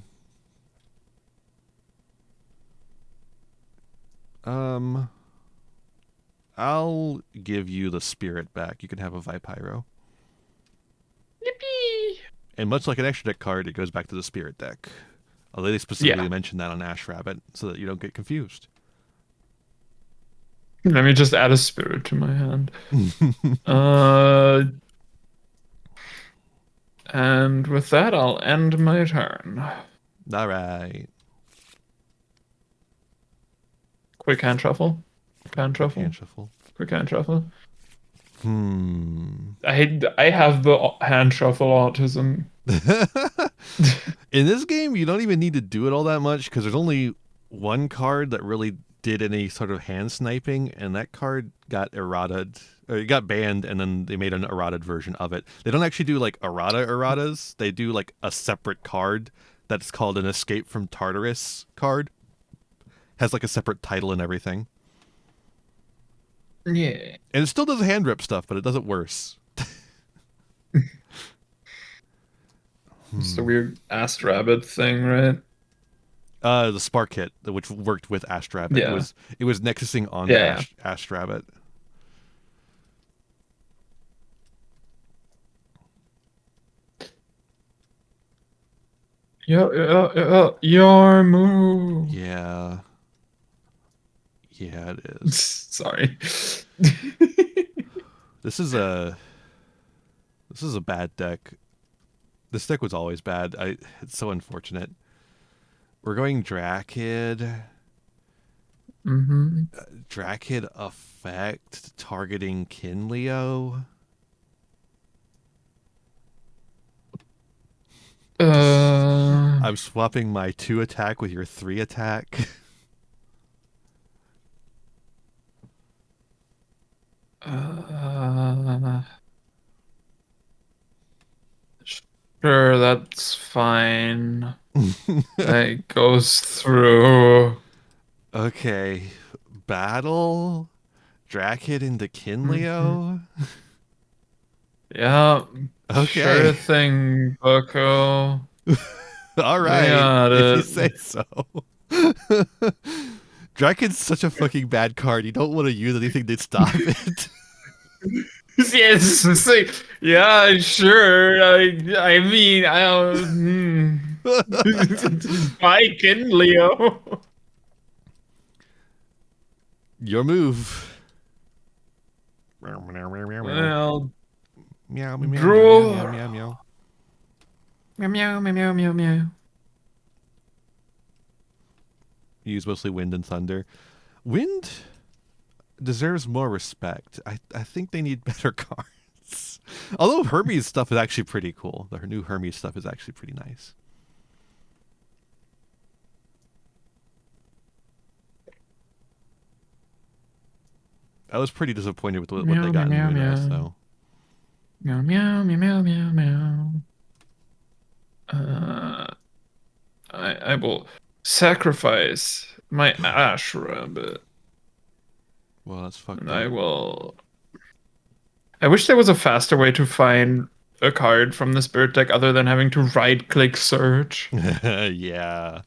Um. I'll give you the spirit back. You can have a Vipyro. Yippee! And much like an extra deck card, it goes back to the spirit deck. Although they specifically Yeah. mentioned that on Ash Rabbit so that you don't get confused. Let me just add a spirit to my hand. Uh, and with that, I'll end my turn. All right. Quick hand shuffle. Hand Quick hand shuffle. shuffle. Quick hand shuffle. Hmm. I have the hand shuffle autism. In this game, you don't even need to do it all that much because there's only one card that really did any sort of hand sniping, and that card got errated. Or it got banned, and then they made an errated version of it. They don't actually do like erratas. They do like a separate card that's called an Escape from Tartarus card. Has like a separate title and everything. Yeah. And it still does hand rip stuff, but it does it worse. It's the weird ass rabbit thing, right? The Spark Hit, which worked with Astrabbit. Yeah. It was nexusing onto Yeah, Astrabbit. yeah. Your move. Yeah. Yeah, it is. Sorry. This is a bad deck. This deck was always bad. It's so unfortunate. We're going Drakid. Mm-hmm. Drakid effect targeting Kinleo. Uh, I'm swapping my 2 attack with your 3 attack. uh, sure, that's fine. That goes through. Okay. Battle Drakid into Mhm. Kinleo. Yeah, Okay. sure thing, Bucko. All I right, got if you it. say so. Draken's such a fucking bad card. You don't want to use anything to stop it. Yes, it's like, yeah, sure. I mean, I don't. Bike in Leo. Your move. Well, Meow, meow, meow, meow, meow, draw. meow, meow, meow. Meow meow meow meow meow meow. Use mostly wind and thunder. Wind deserves more respect. I think they need better cards. Although Hermes stuff is actually pretty cool. The new Hermes stuff is actually pretty nice. I was pretty disappointed with what they Meow meow got in meow Moonrise, meow. though. Meow meow meow meow meow meow. Uh, I will sacrifice my ash rabbit, Well, that's fucked and I up. will. I wish there was a faster way to find a card from the spirit deck other than having to right-click search. Yeah.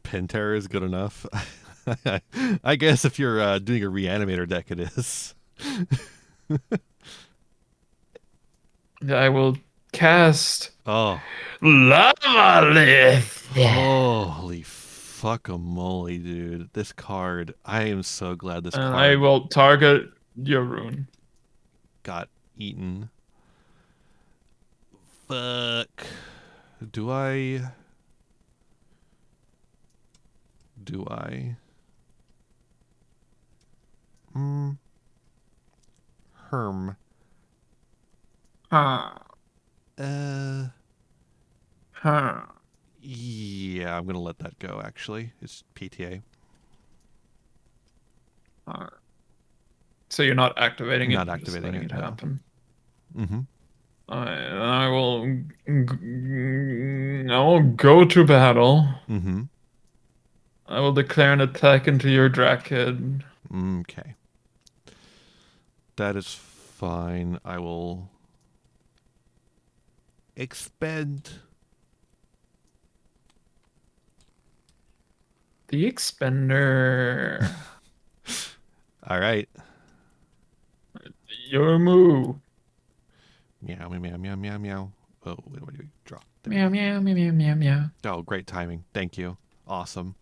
Penterror is good enough. I guess if you're doing a reanimator deck, it is. I will cast Oh. Lavalith. Holy fuck-a-moly, dude. This card, I am so glad this And I card will target your rune. got eaten. Fuck. Do I? Do I? Herm. Huh. Uh, Huh. yeah, I'm gonna let that go. Actually, it's PTA. Huh. So you're not activating it, Not you're just activating letting it. it No. happen. Mm-hmm. I will go to battle. Mm-hmm. I will declare an attack into your Drakid. Okay. That is fine. I will expend. The Expender. All right. Your move. Meow, meow, meow, meow, meow, meow. Oh, what do we draw? There we Meow go. meow meow meow meow meow. Oh, great timing. Thank you. Awesome.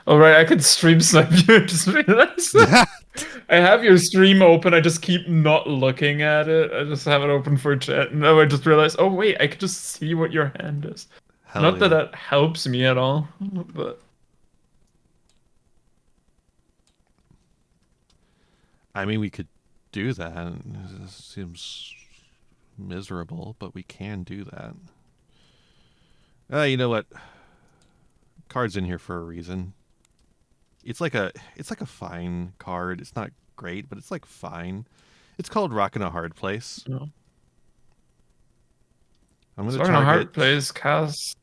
All right, I could stream snipe you. I just realized. I have your stream open. I just keep not looking at it. I just have it open for chat. And now I just realized, oh wait, I could just see what your hand is. Hell Not that yeah. that helps me at all, but I mean, we could do that. It seems miserable, but we can do that. You know what? Card's in here for a reason. It's like a fine card. It's not great, but it's like fine. It's called Rockin' a Hard Place. no. I'm gonna Starting a heart target plays cast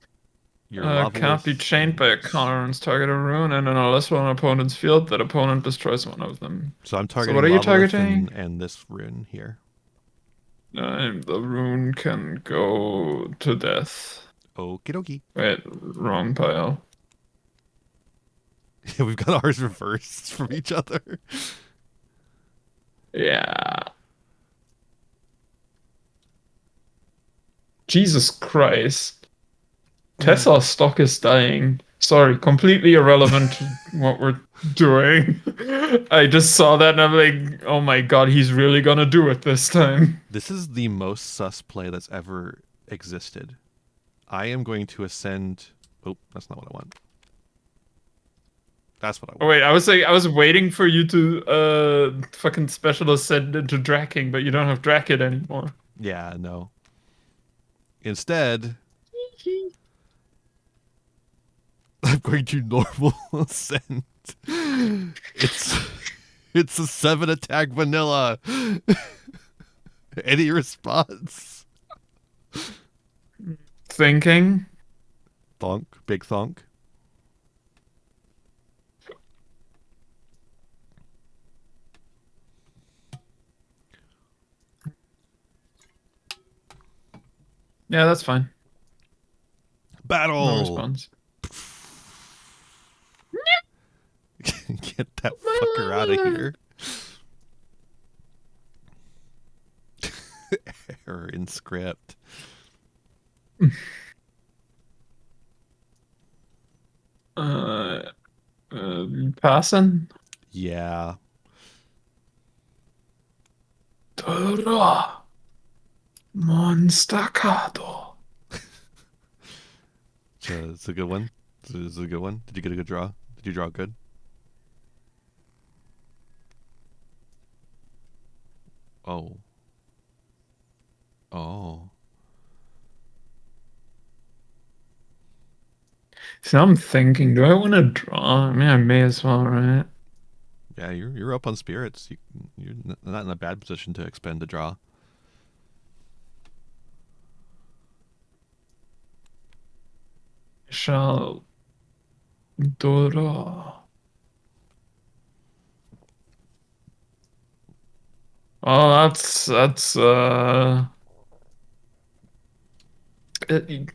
your can't be Lavalith chained by a and counter target a rune, and unless one opponent's field, that opponent destroys one of them. so I'm So what targeting are you Lavalith targeting? and this rune here. The rune can go to death. Okie dokie. Wait, wrong pile. We've got ours reversed from each other. Yeah. Jesus Christ. Tesla stock is dying. Sorry, completely irrelevant to what we're doing. I just saw that and I'm like, oh my god, he's really gonna do it this time. This is the most sus play that's ever existed. I am going to ascend. Oh, that's not what I want. That's what I Oh want. wait, I was waiting for you to fucking special ascend into Draking, but you don't have Drakid anymore. Yeah, no. Instead, I'm going to normal ascend. It's it's a 7 attack vanilla. Any response? Thinking. Thonk, big thonk. Yeah, that's fine. No Battle! response. Get that fucker out of here. Error in script. Uh, Passing. Yeah. Dora. Monstacado. It's a good one. It's a good one. Did you get a good draw? Did you draw good? Oh. Oh. So I'm thinking, do I want to draw? I mean, I may as well, right? Yeah, you're up on spirits. You're not in a bad position to expend a draw. Shall Dora. Oh, it,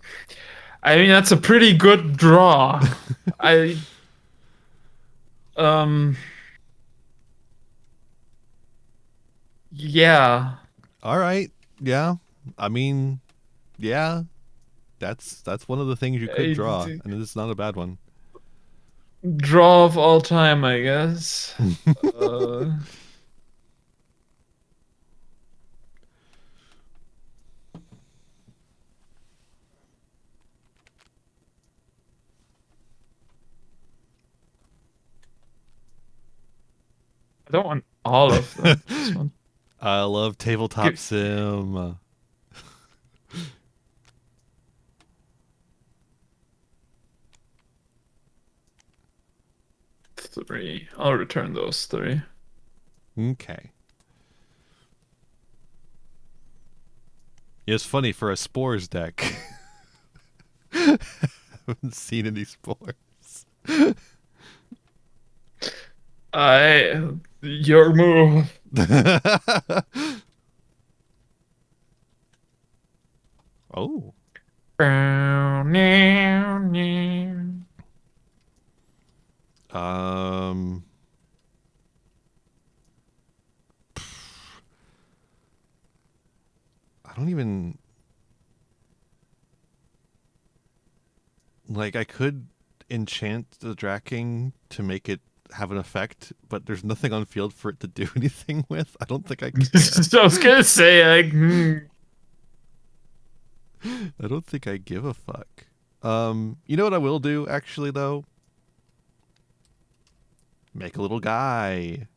I mean, that's a pretty good draw. I um yeah. All right. Yeah. I mean, yeah. That's one of the things you could draw, I, and it's not a bad one. Draw of all time, I guess. Uh, I don't want all of them. Just want I love tabletop give sim. 3. I'll return those 3. Okay. It's funny for a spores deck. I haven't seen any spores. Your move. Oh. Um. I don't even like. I could enchant the Draking to make it have an effect, but there's nothing on field for it to do anything with. I don't think I care. I was gonna say, like, I don't think I give a fuck. You know what I will do actually though? Make a little guy.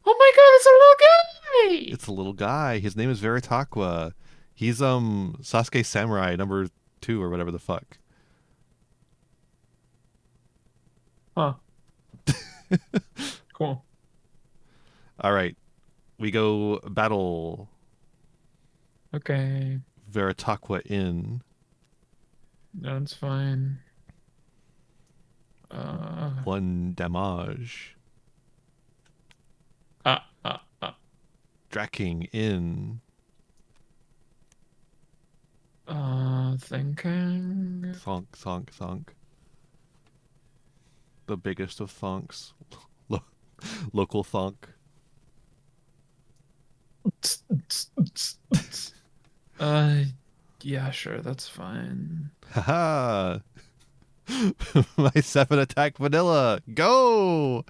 oh my god, it's a little guy. It's a little guy. His name is Veritaqua. He's Sasuke Samurai number 2 or whatever the fuck. Huh. Cool. All right. We go battle Okay. Veritaqua in That's fine. 1 damage. Ah. Draking in Thinking. thonk. The biggest of thonks. Local thonk. Uh, yeah, sure, that's fine. Haha. My 7 attack vanilla. Go!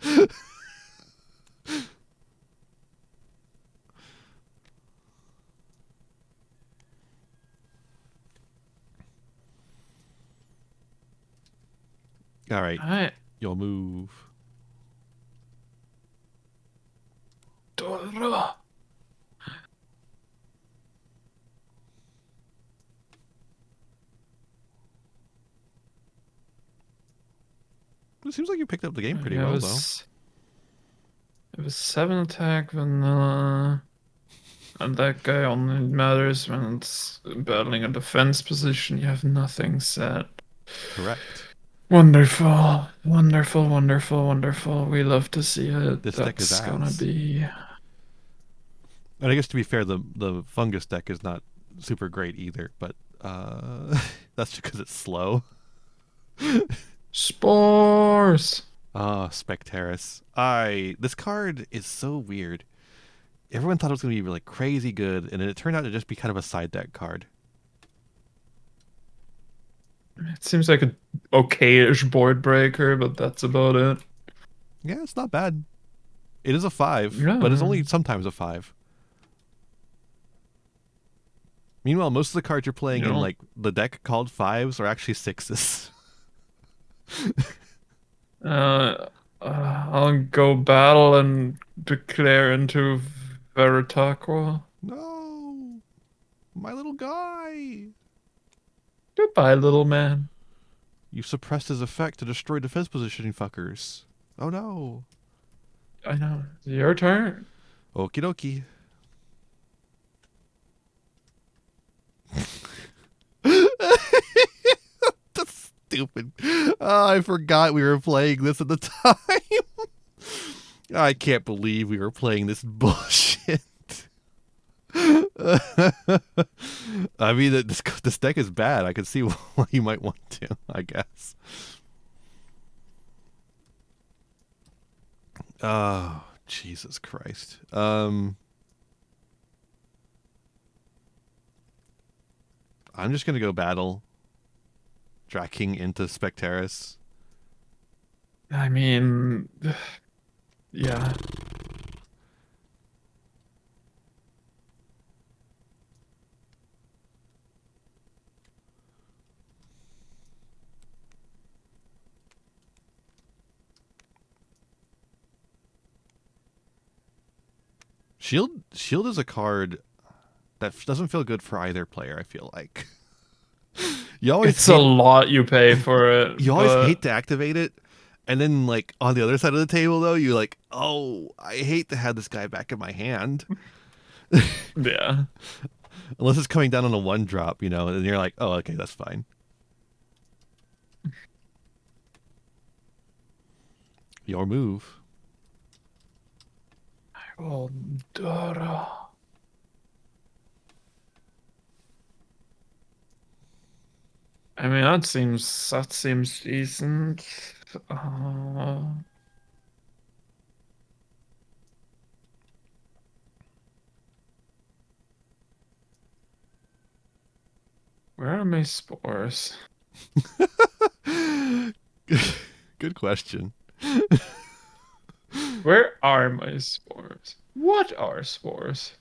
All right. Alright. You'll move. Dora. It seems like you picked up the game pretty Yeah, well, though. it was 7 attack vanilla. And that guy only matters when it's battling a defense position. You have nothing set. Correct. Wonderful. Wonderful. We love to see it. This deck is That's gonna ass. be. And I guess to be fair, the fungus deck is not super great either, but That's because it's slow. Spores. Ah, Spectaris. This card is so weird. Everyone thought it was going to be really crazy good, and then it turned out to just be kind of a side deck card. It seems like an okay-ish board breaker, but that's about it. Yeah, it's not bad. It is a 5, but it's only Yeah. sometimes a 5. Meanwhile, most of the cards you're playing You in know, like the deck called 5s are actually 6s. I'll go battle and declare into Veritaqua. No, my little guy. Goodbye, little man. You suppressed his effect to destroy defense positioning fuckers. Oh no. I know. Your turn. Okie dokie. That's stupid. Oh, I forgot we were playing this at the time. I can't believe we were playing this bullshit. I mean, this deck is bad. I can see why you might want to, I guess. Oh, Jesus Christ. I'm just gonna go battle Draking into Spectaris. I mean, yeah. Shield is a card that doesn't feel good for either player, I feel like. You always It's a hate lot you pay for it, you always but hate to activate it, and then like on the other side of the table though, you're like, "Oh, I hate to have this guy back in my hand." yeah. Unless it's coming down on a 1-drop, and you're like, "Oh, okay, that's fine." Your move. Oh, Dora. I mean, that seems decent. Uh, where are my spores? Good question. Where are my spores? What are spores?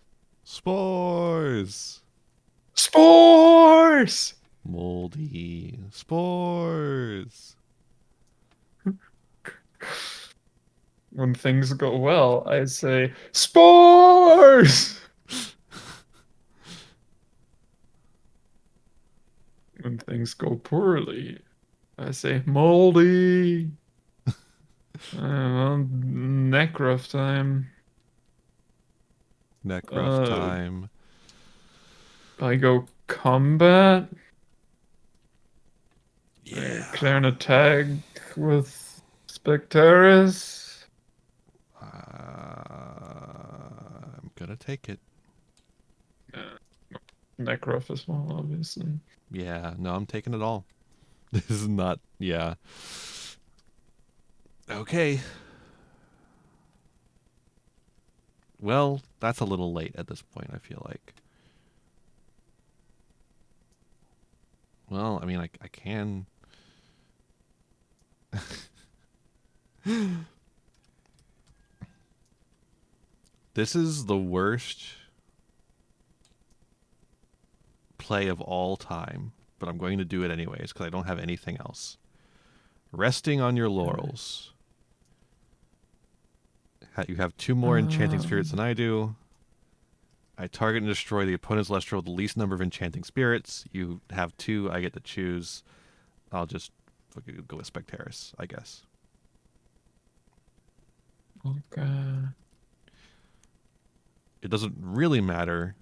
Spores. Spores! Moldy spores. When things go well, I say spores. When things go poorly, I say moldy. Well, Necrof time. Necrough Uh, time. I go combat. Yeah. Clearing a tag with Spectaris. I'm gonna take it. Uh, Necrof as well, obviously. Yeah, no, I'm taking it all. This is not, yeah. Okay. Well, that's a little late at this point, I feel like. Well, I mean, I can. This is the worst play of all time, but I'm going to do it anyways because I don't have anything else. Resting on your laurels. You have 2 more enchanting spirits than I do. I target and destroy the opponent's Elestral with the least number of enchanting spirits. You have 2, I get to choose. I'll just go with Spectaris, I guess. Okay. It doesn't really matter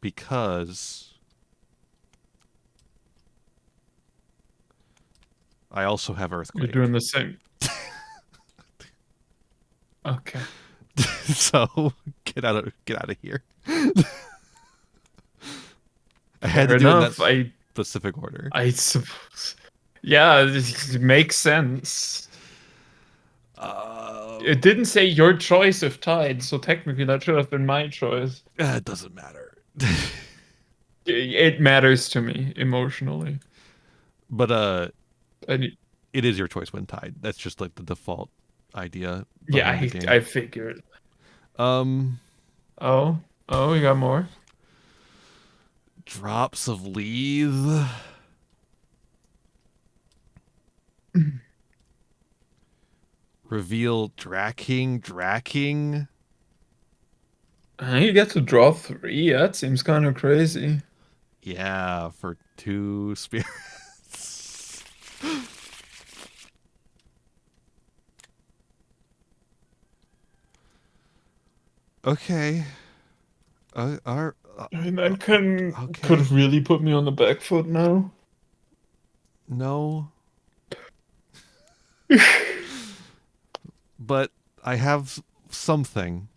because I also have You're Earthquake. doing the same. Okay. So get out of here. I had Fair to do it in that enough. specific order. I suppose. Yeah, it makes sense. It didn't say your choice if tied, so technically that should have been my choice. It doesn't matter. It matters to me emotionally. But I need, it is your choice when tied. That's just like the default idea yeah, behind the game. I figured. Um, Oh, oh, you got more? drops of leave. Reveal Draking. You get to draw 3. That seems kind of crazy. Yeah, for 2 spirits. Okay. I mean, that could Okay. really put me on the back foot now. No. But I have something.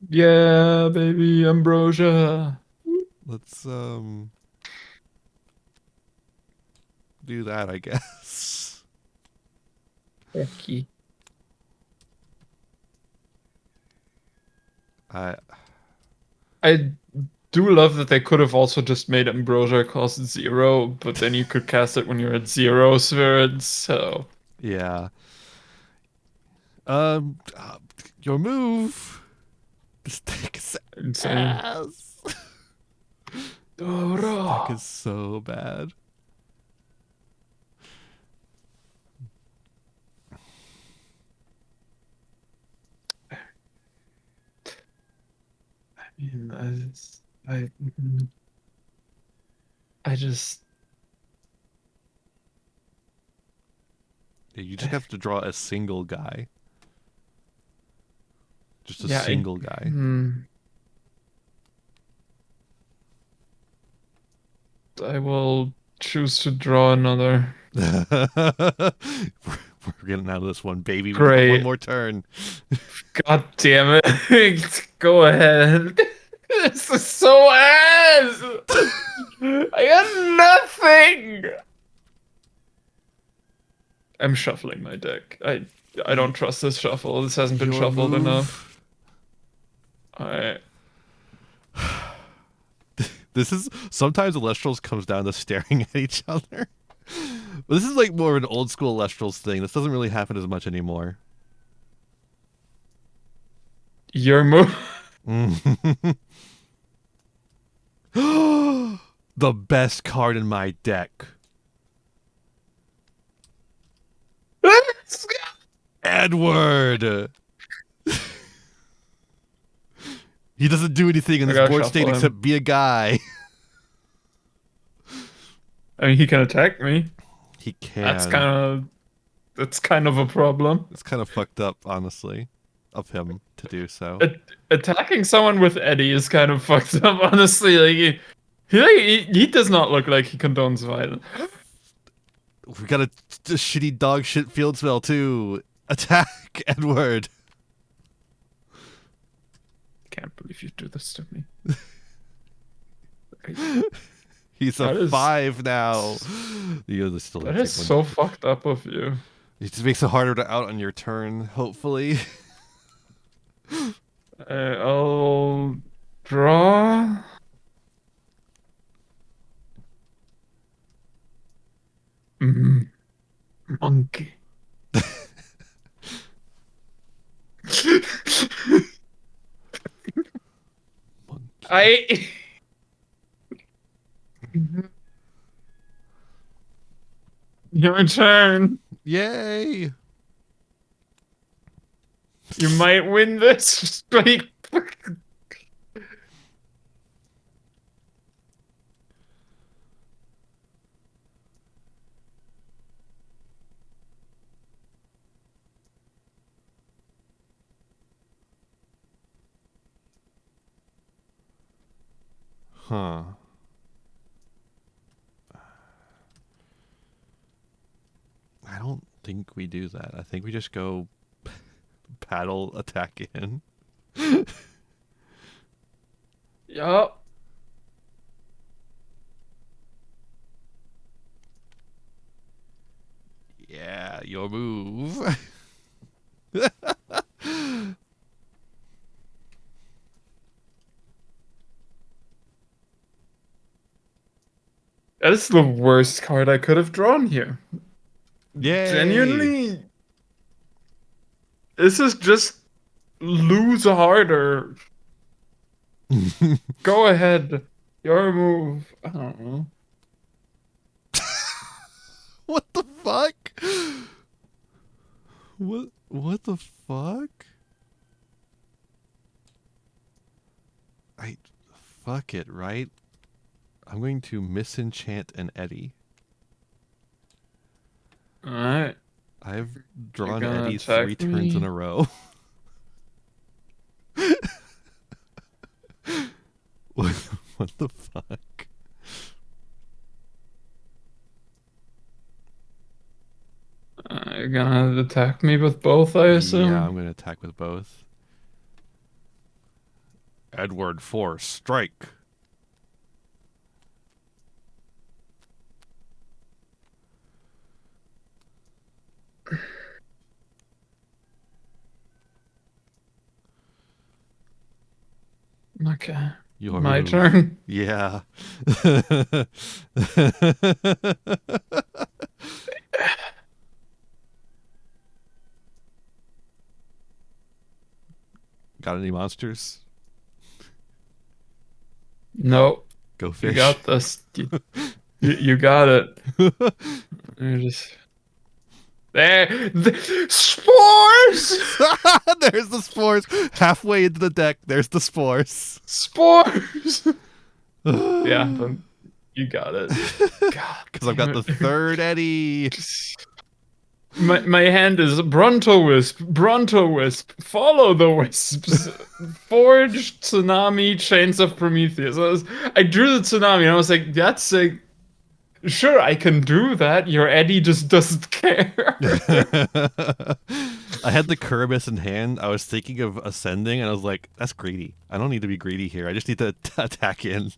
Yeah, baby, ambrosia. Let's do that, I guess. Hecky. I I do love that they could have also just made ambrosia cost 0, but then you could cast it when you're at 0 spirits, so. yeah. Um your move. This deck is Insane. ass. This deck Dora. is so bad. I mean, I just. Yeah, you just have to draw a single guy. Just a Yeah, single guy. I will choose to draw another. We're getting out of this one, baby. We got one Great. more turn. God damn it. Go ahead. This is so ass. I got nothing. I'm shuffling my deck. I don't trust this shuffle. This hasn't been Your shuffled enough. move. I This is sometimes Elestrals comes down to staring at each other. But this is like more of an old school Elestrals thing. This doesn't really happen as much anymore. your move. The best card in my deck. Edward. He doesn't do anything in I this gotta board state shuffle him. except be a guy. I mean, he can attack me. He That's can. kind of that's kind of a problem. It's kind of fucked up, honestly, of him to do so. Attacking someone with Eddie is kind of fucked up, honestly. Like he does not look like he condones violence. We got a shitty dog shit field spell too. Attack, Edward. Can't believe you do this to me. He's That a is 5 now. You still that have to is take so one. fucked up of you. It just makes it harder to out on your turn, hopefully. I'll draw. Mm, monkey. I. Your turn. Yay! You might win this. Like, Huh. I don't think we do that. I think we just go paddle attack in. yup. Your move. That is the worst card I could have drawn here. Yay! Genuinely, this is just lose harder. Go ahead. Your move. I don't know. What the fuck? What the fuck? Fuck it, right? I'm going to misenchant an Eddie. Alright. I've You're drawn gonna Eddie 3 attack turns in me. a row. What the fuck? You're gonna attack me with both, I Yeah, I'm assume? going to attack with both. Edward 4, strike. Okay. Your My move. turn. Yeah. Got any monsters? Nope. Go You fish. got this. You got it. You just there. Spores. There's the spores. Halfway into the deck, there's the spores. Spores. Yeah, but you got it. God Because I've got damn the it. third Eddie. My hand is Bronto Wisp, follow the wisps, Forge, Tsunami, Chains of Prometheus. I drew the tsunami and I was like, that's a sure I can do that. Your Eddie just doesn't care. I had the Kerberos in hand. I was thinking of ascending, and I was like, that's greedy. I don't need to be greedy here. I just need to attack in.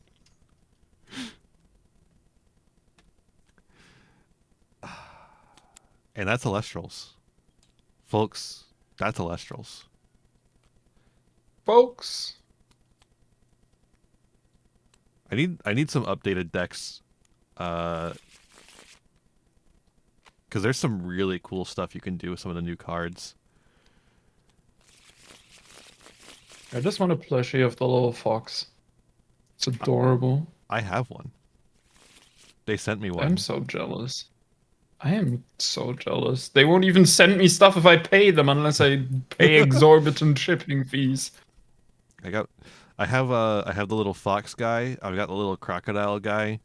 And that's Elestrals. Folks, that's Elestrals. Folks. I need some updated decks. Because there's some really cool stuff you can do with some of the new cards. I just want a plushie of the little fox. It's adorable. I have one. They sent me I'm one. so jealous. I am so jealous. They won't even send me stuff if I pay them unless I pay exorbitant shipping fees. I have the little fox guy. I've got the little crocodile guy,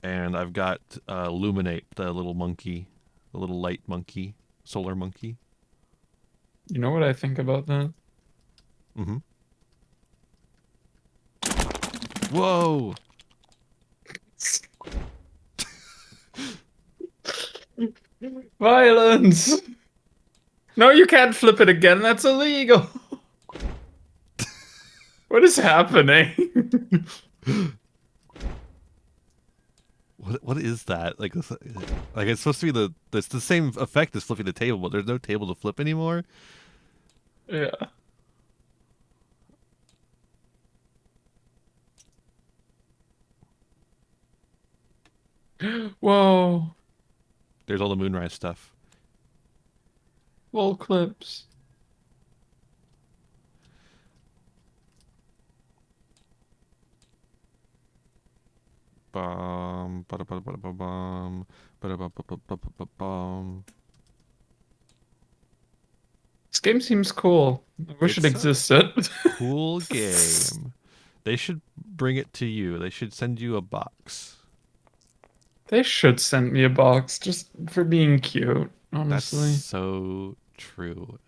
and I've got Luminate, the little monkey, the little light monkey, solar monkey. You know what I think about that? Mm-hmm. Whoa! Violence! No, you can't flip it again. That's illegal. What is happening? What is that? Like it's supposed to be it's the same effect as flipping the table, but there's no table to flip anymore. Yeah. Whoa. There's all the Moonrise stuff. Full clips. Bum, ba-da-ba-da-ba-bum, ba-da-ba-ba-ba-ba-ba-bum. This game seems cool. I wish it It's a existed. cool game. They should bring it to you. They should send you a box. They should send me a box just for being cute, That's honestly. so true.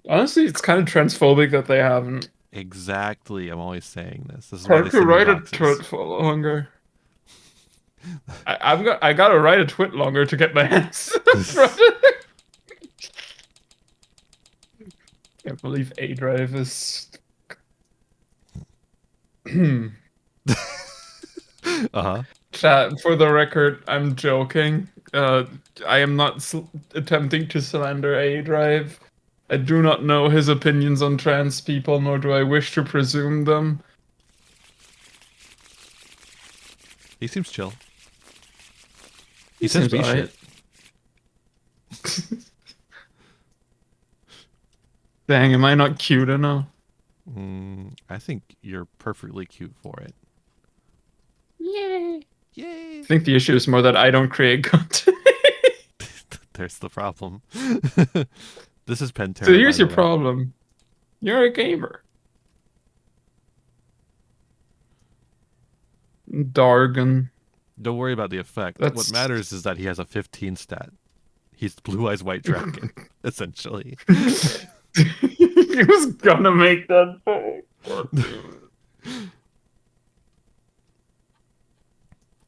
Honestly, it's kind of transphobic that they haven't. Exactly. I'm always saying this. This is why they Hard to send you write a boxes. twit for longer. I gotta write a twit longer to get my hands. Can't believe A Drive is. Uh-huh. Chat, for the record, I'm joking. I am not attempting to slander A Drive. I do not know his opinions on trans people, nor do I wish to presume them. He seems chill. He says seems B alright. shit. Dang, am I not cute enough? I think you're perfectly cute for it. Yay! Yay! I think the issue is more that I don't create content. There's the problem. This is Pantera, So here's by your the way. problem. You're a gamer. Dargon. Don't worry about the effect. What That's matters is that he has a 15 stat. He's Blue Eyes White Dragon, essentially. He was gonna make that thing.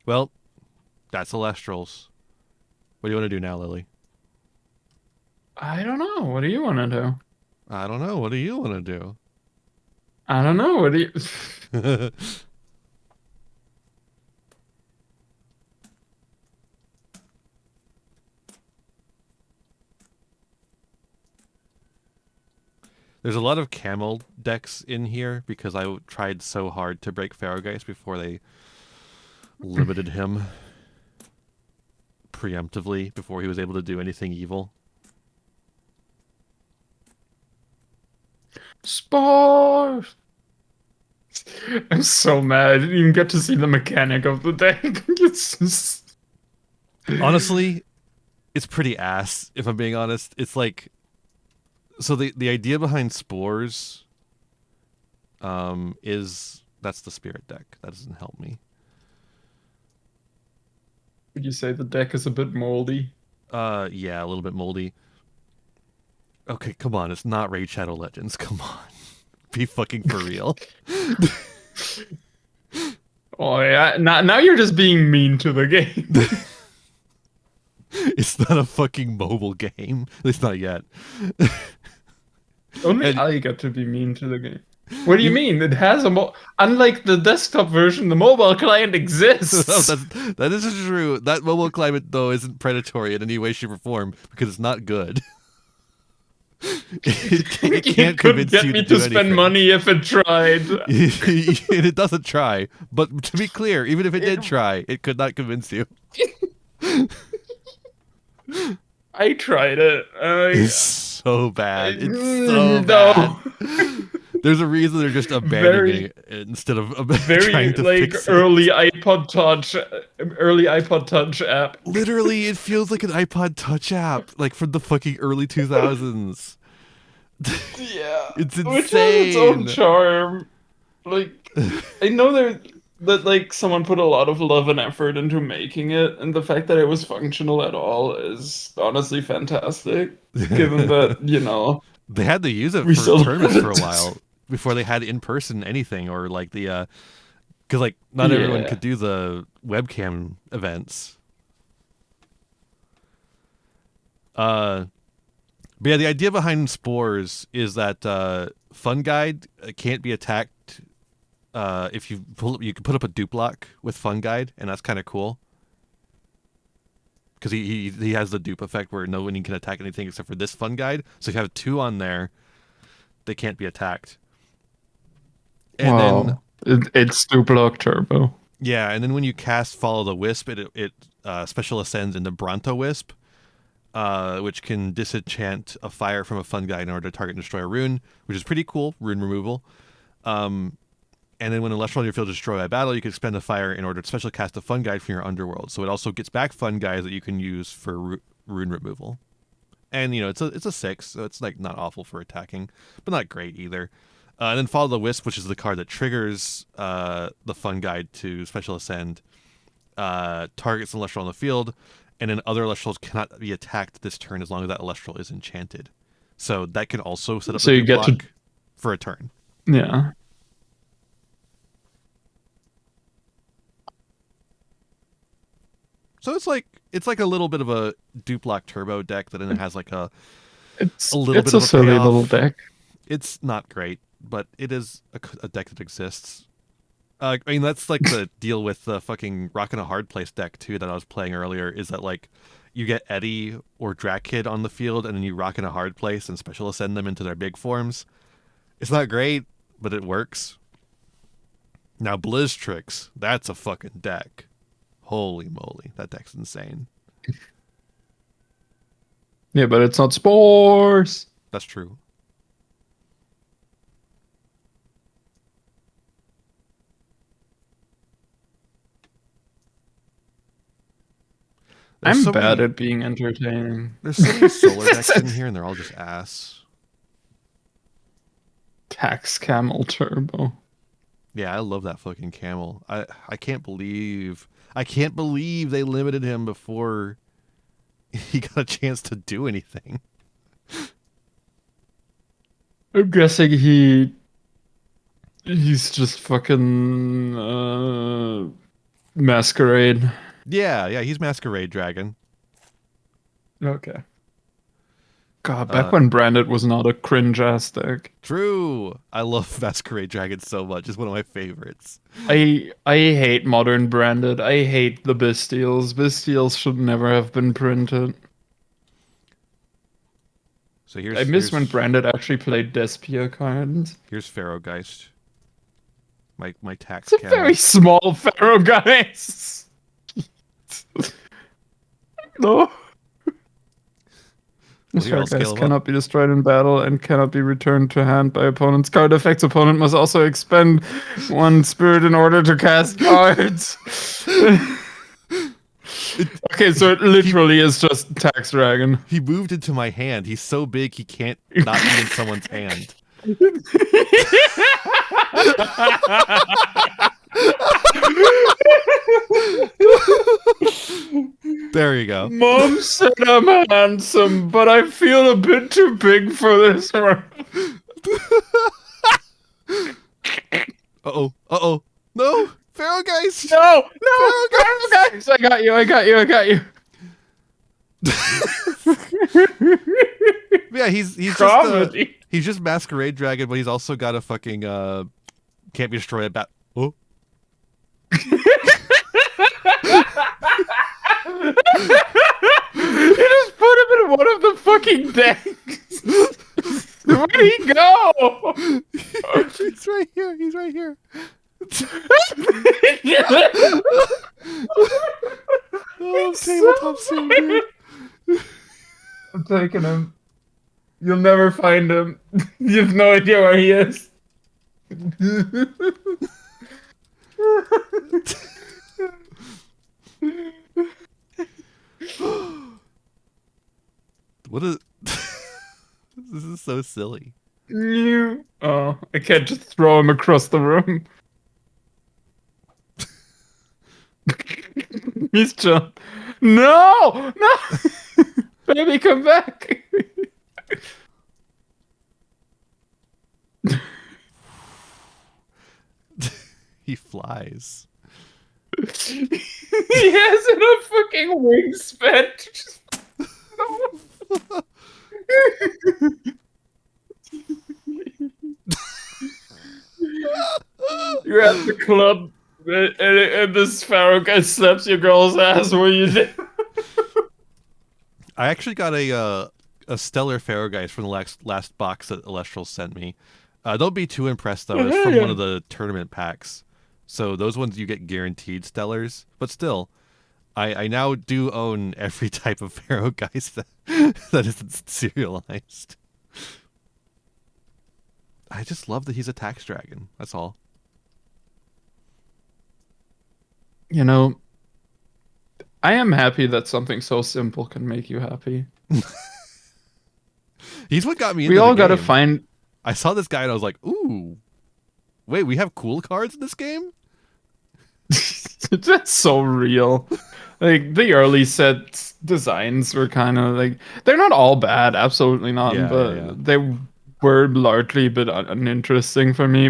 Well, that's Elestrals. What do you want to do now, Lily? I don't know. What do you want to do? I don't know. What do you want to do? I don't know. What do you? There's a lot of camel decks in here because I tried so hard to break Pharaohgeist before they limited him preemptively before he was able to do anything evil. Spores. I'm so mad. I didn't even get to see the mechanic of the deck. It's just... Honestly, it's pretty ass, if I'm being honest. It's like, so the idea behind Spores is, that's the spirit deck. That doesn't help me. Would you say the deck is a bit moldy? Yeah, a little bit moldy. Okay, come on. It's not Raid Shadow Legends. Come on. Be fucking for real. Oh yeah, now you're just being mean to the game. It's not a fucking mobile game. At least not yet. Only And I get to be mean to the game. What do you mean? It has a unlike the desktop version, the mobile client exists. Oh, that is true. That mobile climate though isn't predatory in any way, shape, or form because it's not good. It can't could convince get you me to do spend anything. money if it tried. And it doesn't try. But to be clear, even if it did try, it could not convince you. I tried it. It's so bad. It's so No. bad. There's a reason they're just abandoning it instead of Very trying to like fix early it. iPod Touch app. Literally, it feels like an iPod Touch app, like from the fucking early 2000s. Yeah, It's which has its own insane. charm. Like, I know that like someone put a lot of love and effort into making it, and the fact that it was functional at all is honestly fantastic. Given that, They had to use it we for still tournaments have for a it. while before they had in-person anything or like the because like not everyone Yeah. could do the webcam events. But yeah, the idea behind Spores is that Fun Guide can't be attacked if you you can put up a dupe lock with Fun Guide, and that's kind of cool. Because he has the dupe effect where no one can attack anything except for this Fun Guide. So if you have two on there, they can't be attacked. And then Wow. It's Duplock Turbo. yeah, and then when you cast Follow the Wisp, it special ascends into Bronto Wisp, which can disenchant a fire from a Fun Guide in order to target and destroy a rune, which is pretty cool, rune removal. And then when Elestral on your field is destroyed by battle, you can expend a fire in order to special cast a Fun Guide from your underworld. So it also gets back Fun Guides that you can use for rune removal. And it's a 6, so it's like not awful for attacking, but not great either. And then Follow the Wisp, which is the card that triggers the Fun Guide to special ascend, targets an Elestral on the field, and then other Elestrals cannot be attacked this turn as long as that Elestral is enchanted. So that can also set up So a you dupe get block to, for a turn. yeah. So it's like a little bit of a Duplock Turbo deck that then it has like a It's little it's bit a of a silly little payoff. deck. It's not great, but it is a deck that exists. I mean, that's like the deal with the fucking Rockin' a Hard Place deck too that I was playing earlier. Is that like you get Eddie or Drakid on the field, and then you Rockin' a Hard Place and special ascend them into their big forms. It's not great, but it works. Now Blizztrix, that's a fucking deck. Holy moly, that deck's insane. Yeah, but it's not spores. That's true. There's I'm so bad many. at being entertaining. There's so many solar decks in here, and they're all just ass. Tax Camel Turbo. Yeah, I love that fucking camel. I can't believe they limited him before he got a chance to do anything. I'm guessing he's just fucking masquerade. Yeah, he's Masquerade Dragon. Okay. God, back Uh, when Branded was not a cringe ass deck. True. I love Masquerade Dragon so much. It's one of my favorites. I hate modern Branded. I hate the Bestials. Bestials should never have been printed. So I miss when Branded actually played Despia cards. here's Pharaoh Geist. My tax It's a very camel. small Pharaoh, guys. No. Well, here, I'll Strike scale dice him up. cannot be destroyed in battle and cannot be returned to hand by opponent's card effects. Opponent must also expend one spirit in order to cast cards. Okay, so it literally is just Tax Dragon. He moved into my hand. He's so big he can't not be in someone's hand. There you go. Mom said I'm handsome, but I feel a bit too big for this one. Uh-oh. Uh-oh. No! Pharaoh Geist! No, Pharaoh guys, I got you. Yeah, he's just Comedy. he's just Masquerade Dragon, but he's also got a fucking can't be destroyed at bat. Oh. You just put him in one of the fucking decks. Where'd he go? He's right here. He's right here. Oh, tabletop soon, dude. I'm taking him. You'll never find him. You have no idea where he is. What is this is so silly. Oh, I can't just throw him across the room. He's just no. Baby, come back. He flies. He has in a fucking wingspan. No. You're at the club, and this Pharaoh guy slaps your girl's ass. What you do? I actually got a stellar Pharaoh Geist from the last box that Elestrals sent me. Don't be too impressed though. It's from one of the tournament packs, so those ones you get guaranteed stellars. But still, I now do own every type of Pharaoh Geist that isn't serialized. I just love that he's a tax dragon. That's all. You know, I am happy that something so simple can make you happy. He's what got me into We the all gotta game. find. I saw this guy and I was like, ooh, wait, we have cool cards in this game? That's so real. Like the early set designs were kind of like they're not all bad, absolutely not, Yeah. but they were largely a bit uninteresting for me.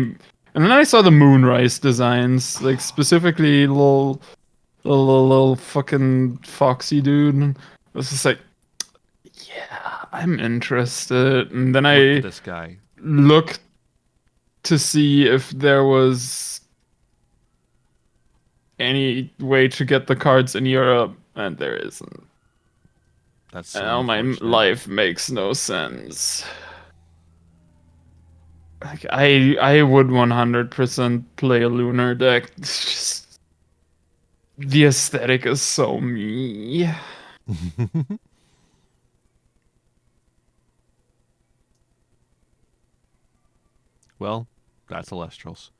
And then I saw the Moonrise designs, like specifically little fucking foxy dude. I was just like, yeah, I'm interested. And then Look I at this guy. looked to see if there was any way to get the cards in Europe, and there isn't. That's so And now my unfortunate. life makes no sense. Like, I would 100% play a lunar deck. It's just the aesthetic is so me. Well, that's Elestrals.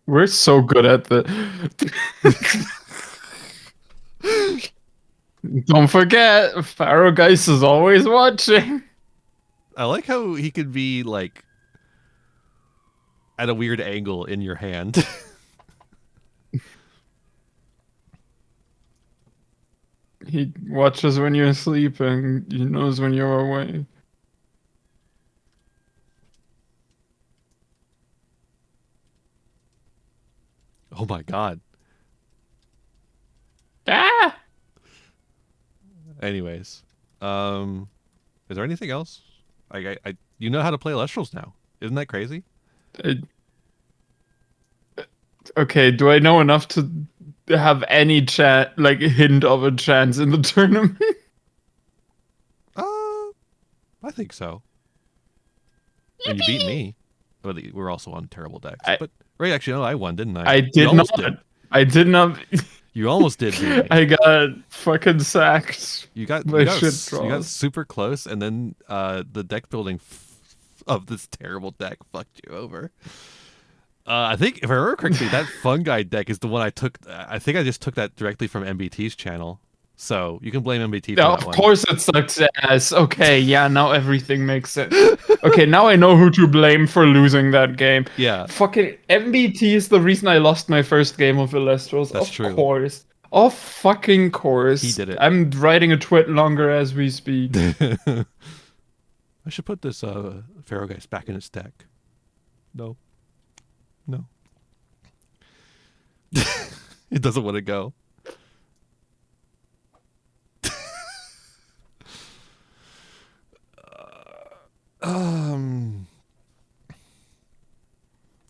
We're so good at the. Don't forget, Pharaoh Geist is always watching. I like how he could be like at a weird angle in your hand. He watches when you're sleeping. He knows when you're awake. Oh my god. Ah! Anyways, is there anything else? You know how to play Elestrals now. Isn't that crazy? I- okay, do I know enough to have any chat, like hint of a chance in the tournament? I think so. And you beat me. But we're also on terrible decks. I But right, actually, no, I won, didn't I? I You did not. almost did. I did not. You almost did beat me. I got fucking sacked You got by shit you got draws. super close, and then the deck building of this terrible deck fucked you over. I think if I remember correctly, that fungi deck is the one I took. I think I just took that directly from MBT's channel, so you can blame MBT for Yeah, that of one. course it sucks ass. Okay, yeah, now everything makes sense. Okay, now I know who to blame for losing that game. Yeah, Fucking MBT is the reason I lost my first game of Elestrals. that's Of true. course. Of fucking He course. did it. I'm writing a twit longer as we speak. I should put this Pharaoh Geist back in its deck. No, no, it doesn't want to go. Um,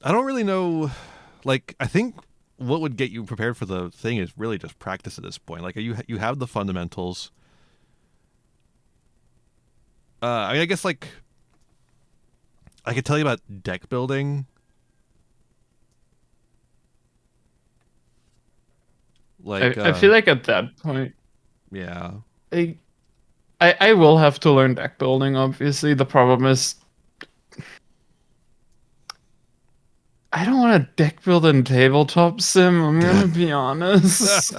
I don't really know. Like, I think what would get you prepared for the thing is really just practice at this point. Like, you have the fundamentals. I mean, I guess like I could tell you about deck building. Like, I feel like at that point, yeah, I, I will have to learn deck building, obviously. The problem is I don't want to deck build in tabletop sim, I'm gonna be honest.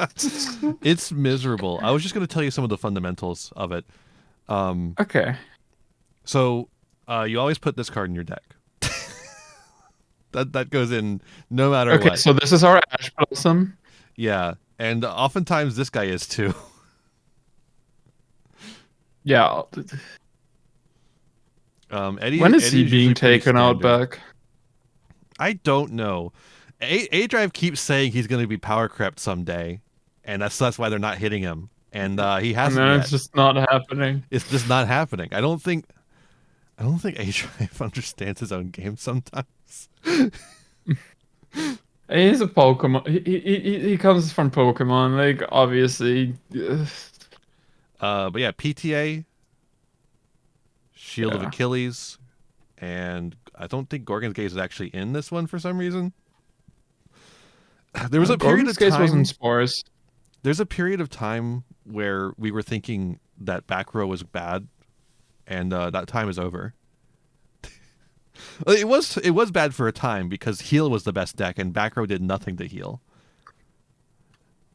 it's miserable. I was just gonna tell you some of the fundamentals of it. Um, Okay. so you always put this card in your deck. That goes in no matter Okay, what. so this is our Ash Blossom. Yeah, and oftentimes this guy is too. Yeah. When is he Eddie is being usually pretty taken out standard. back? I don't know. A Drive keeps saying he's going to be power crept someday, and that's why they're not hitting him, and he And hasn't then yet. it's just not happening. It's just not happening. I don't think A Drive understands his own game sometimes. He's a Pokemon. He comes from Pokemon, like obviously. But yeah, PTA, Shield of Yeah. Achilles, and I don't think Gorgon's Gaze is actually in this one for some reason. There was a period Gorgon's of case wasn't time. spores. There's a period of time where we were thinking that back row was bad, and that time is over. It was bad for a time because heal was the best deck, and back row did nothing to heal.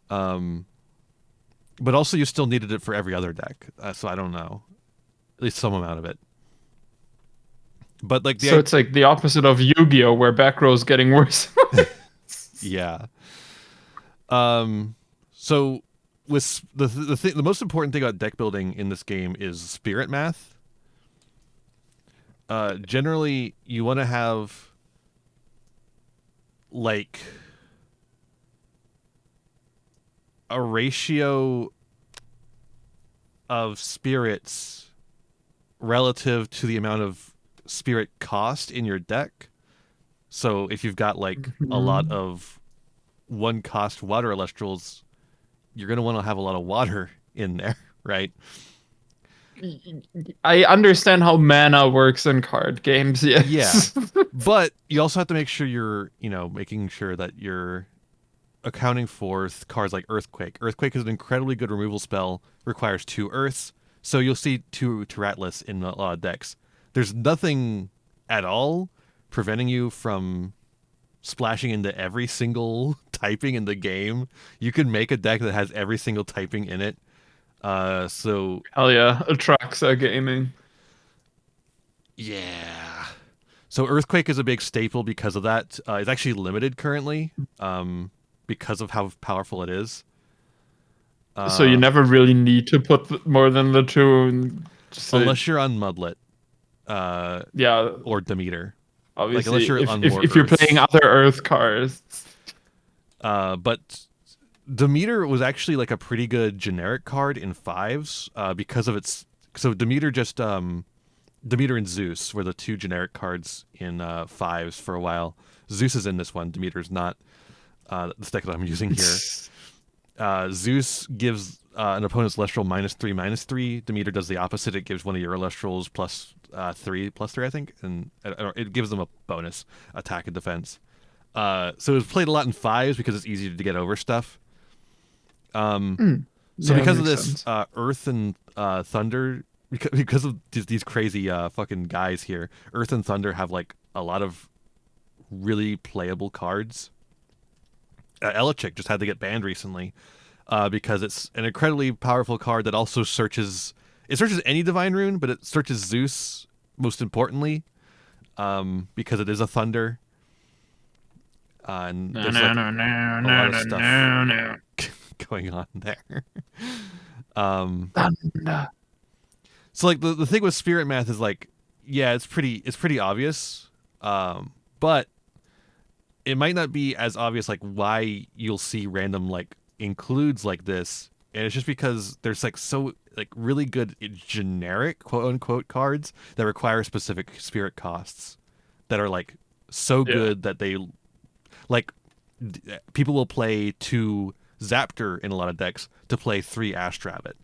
But also you still needed it for every other deck, so I don't know, at least some amount of it. But like So it's like the opposite of Yu-Gi-Oh, where back row is getting worse. yeah. So with the most important thing about deck building in this game is spirit math. Generally, you want to have like a ratio of spirits relative to the amount of spirit cost in your deck. So if you've got like a lot Mhm. of one cost water Elestrals, you're gonna want to have a lot of water in there, right? I understand how mana works in card games, Yeah, yes. but you also have to make sure you're, making sure that you're accounting for cards like Earthquake. Earthquake is an incredibly good removal spell, requires 2 Earths, so you'll see 2 Tyratlis in a lot of decks. There's nothing at all preventing you from splashing into every single typing in the game. You can make a deck that has every single typing in it. So Hell yeah, Atraxa Gaming. yeah. So Earthquake is a big staple because of that. It's actually limited currently, because of how powerful it is. So you Uh, never really need to put more than the two. And just say, unless you're on Mudlet, uh, yeah, or Demeter. Like unless obviously, you're if on if more if you're playing Earths. other Earth cards, But Demeter was actually like a pretty good generic card in fives, because of its. So Demeter and Zeus were the 2 generic cards in fives for a while. Zeus is in this one. Demeter's not. The deck that I'm using here. Zeus gives an opponent's Celestial -3/-3. Demeter does the opposite. It gives one of your Elestrals +3/+3, I think, and it gives them a bonus attack and defense. So it's played a lot in fives because it's easy to get over stuff. So yeah, because of makes this, sense. Earth and Thunder, because of these crazy fucking guys here, Earth and Thunder have like a lot of really playable cards. Elechick just had to get banned recently, because it's an incredibly powerful card that also searches. It searches any divine rune, but it searches Zeus most importantly, because it is a thunder, and No, there's no, like no, no, a lot no, of no, stuff no, no. going on there. um, Thunder. so like the thing with spirit math is like, yeah, it's pretty obvious, but it might not be as obvious like why you'll see random like includes like this, and it's just because there's like so like really good generic quote unquote cards that require specific spirit costs that are like so Yeah, good that they like people will play 2 Zaptor in a lot of decks to play 3 Astrabbit.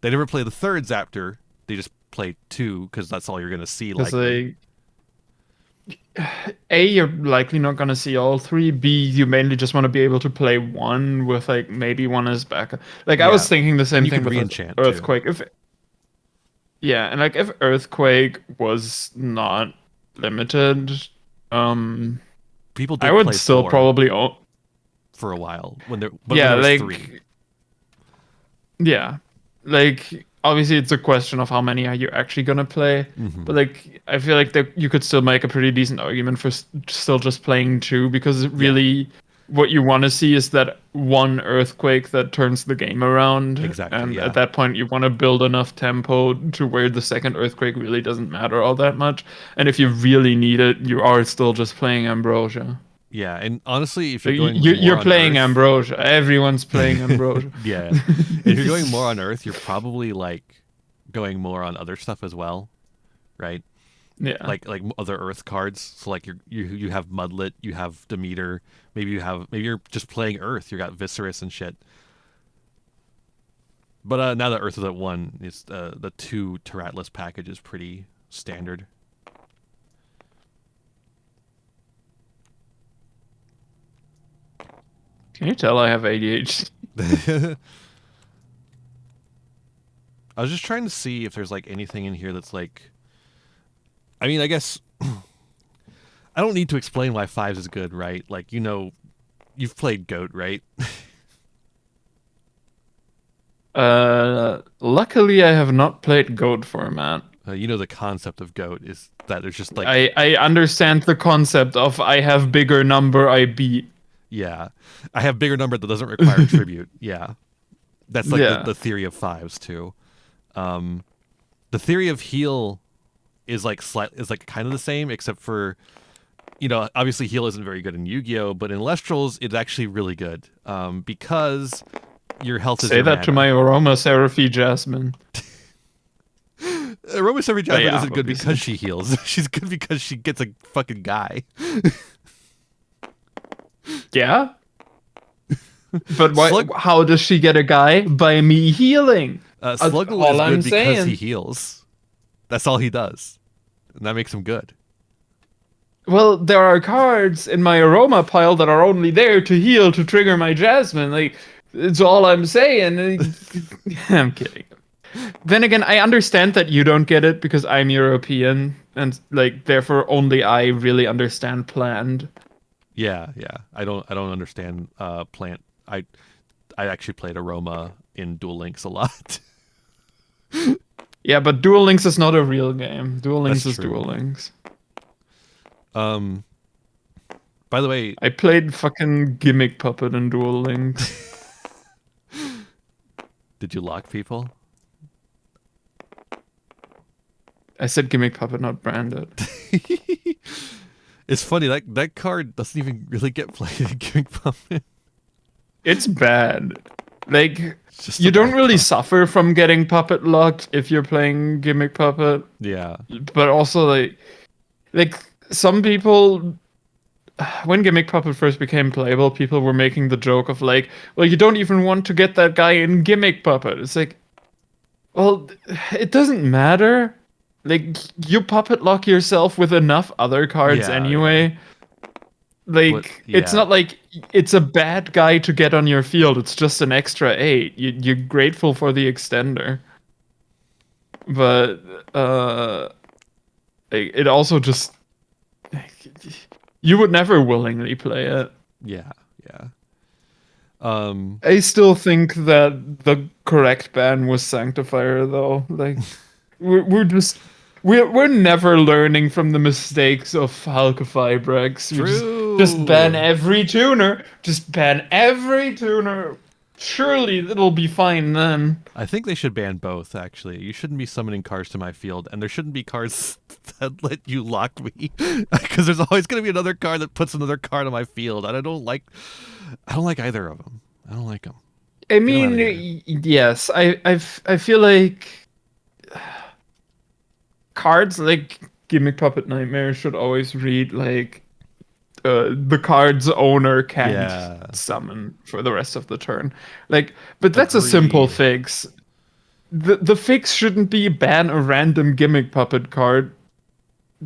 They never play the third Zaptor. They just play 2 because that's all you're gonna see because likely. A, you're likely not gonna see all three. B, you mainly just want to be able to play one with like maybe one as backup. Like I Yeah, was thinking the and same you thing could with re-enchant too. Earthquake. If Yeah, and like if Earthquake was not limited, um, People I did would play still 4 probably for a while when yeah, there was 3. yeah, like obviously it's a question of how many are you actually gonna play, Mm-hmm. but like I feel like that you could still make a pretty decent argument for still just playing two because Yeah, really what you want to see is that one earthquake that turns the game around, exactly. and at Yeah, that point you want to build enough tempo to where the second earthquake really doesn't matter all that much, and if you really need it, you are still just playing Ambrosia. yeah. And honestly, if you're Like going you're more on playing Earth, Ambrosia. Everyone's playing Ambrosia. yeah, if you're going more on Earth, you're probably like going more on other stuff as well, right? Yeah. Like other Earth cards. So like you have Mudlet, you have Demeter, maybe you're just playing Earth. You got Viscerus and shit. But now that Earth is at 1, it's the 2 Tyratlis package is pretty standard. Can you tell I have ADHD? I was just trying to see if there's like anything in here that's like. I mean, I guess I don't need to explain why fives is good, right? Like you've played Goat, right? Luckily I have not played Goat format. You know the concept of Goat is that there's just like, I understand the concept of I have bigger number I beat. yeah, I have bigger number that doesn't require tribute. Yeah, that's like the Yeah. the theory of fives too. Um, the theory of heal is like kind of the same, except for obviously heal isn't very good in Yu-Gi-Oh, but in Lestrals it's actually really good, because your health is Say your that to my mana. Aroma Seraphie Jasmine. Aroma Every But Jasmine yeah, isn't good obviously. because she heals. She's good because she gets a fucking guy. Yeah? But why? Slug How does she get a guy? By me healing. Sluggle All is I'm good because he saying. heals. That's all he does. And that makes him good. Well, there are cards in my aroma pile that are only there to heal to trigger my Jasmine. Like, it's all I'm saying. I'm kidding. Then again, I understand that you don't get it because I'm European and like therefore only I really understand planned. Yeah. I don't understand plant. I actually played Aroma in Duel Links a lot. Yeah, but Duel Links is not a real game. Duel That's Links is true. Duel Links. Um by the way, I played fucking Gimmick Puppet in Duel Links. did you lock people? I said Gimmick Puppet, not branded. It's funny that card doesn't even really get played in Gimmick Puppet. It's bad. Like, It's just you a don't bad really card. suffer from getting puppet locked if you're playing Gimmick Puppet, Yeah. but also like some people when Gimmick Puppet first became playable, people were making the joke of like, well, you don't even want to get that guy in Gimmick Puppet. It's like, well, it doesn't matter. Like, you puppet lock yourself with enough other cards Yeah. anyway. But Like, it's yeah. not like it's a bad guy to get on your field. It's just an extra 8. You're grateful for the extender. But, it also just. You would never willingly play it. Yeah. Yeah. Um I still think that the correct ban was Sanctifier, though. Like, we're just we're never learning from the mistakes of Halkify Brex. We just ban True. every tuner. Just ban every tuner. Surely it'll be fine then. I think they should ban both, actually. You shouldn't be summoning cards to my field, and there shouldn't be cards that let you lock me. Because there's always going to be another card that puts another card on my field, and I don't like either of them. I don't like them. I Get them out mean, of here. yes, I feel like cards like Gimmick Puppet Nightmare should always read like the card's owner can't Yeah. summon for the rest of the turn. Like, but that's a simple Agreed. fix. The fix shouldn't be ban a random Gimmick Puppet card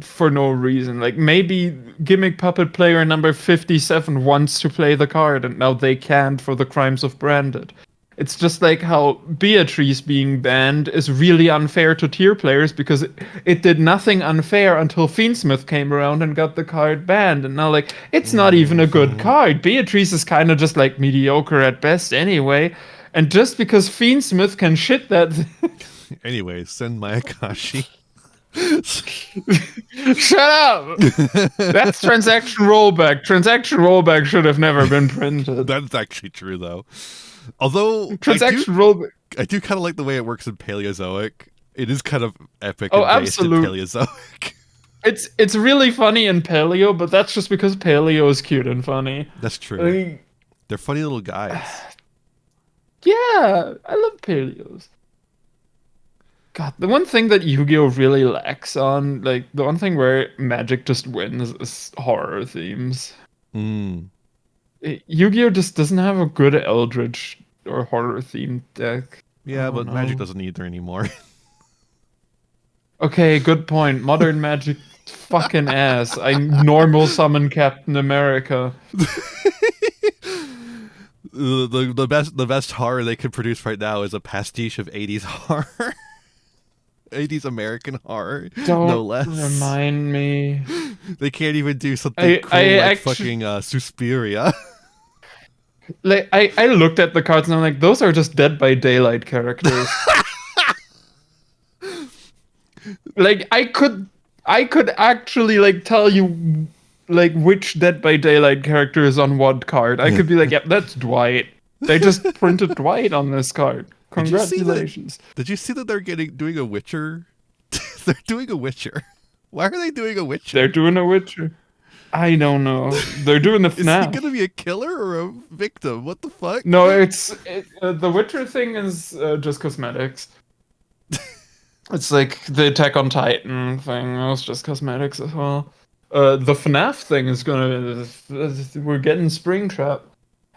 for no reason. Like, maybe Gimmick Puppet player number 57 wants to play the card and now they can't for the crimes of branded. It's just like how Beatrice being banned is really unfair to tier players because it did nothing unfair until Fiendsmith came around and got the card banned. And now, like, it's not even a good Hmm. card. Beatrice is kind of just like mediocre at best anyway. And just because Fiendsmith can shit that. Anyway, send my Akashi. Shut up! That's transaction rollback. Transaction rollback should have never been printed. That's actually true, though. Although Transaction rollback. I do kind of like the way it works in Paleozoic. It is kind of epic Oh, and based in absolute. Paleozoic. It's really funny in Paleo, but that's just because Paleo is cute and funny. That's true. Like, They're funny little guys. yeah, I love Paleos. God, the one thing that Yu-Gi-Oh really lacks on, like the one thing where Magic just wins is horror themes. Mm. Yu-Gi-Oh just doesn't have a good Eldritch or horror themed deck. I Yeah, don't but Magic know. doesn't either anymore. Okay, good point. Modern Magic fucking ass. I normal summon Captain America. The best horror they could produce right now is a pastiche of 80s horror. 80s American horror, no Don't less. remind me. They can't even do something I cool like actually fucking Suspiria. like I looked at the cards and I'm like, those are just Dead by Daylight characters. Like I could actually like tell you like which Dead by Daylight character is on what card. I could be like, yep, that's Dwight. They just printed Dwight on this card. Did you see that? Congratulations. Did you see that they're doing a Witcher? They're doing a Witcher. Why are they doing a Witcher? They're doing a Witcher. I don't know. They're doing the Is he FNAF. gonna be a killer or a victim? What the fuck? No, the Witcher thing is just cosmetics. It's like the Attack on Titan thing. That was just cosmetics as well. The FNAF thing is gonna. We're getting Springtrap.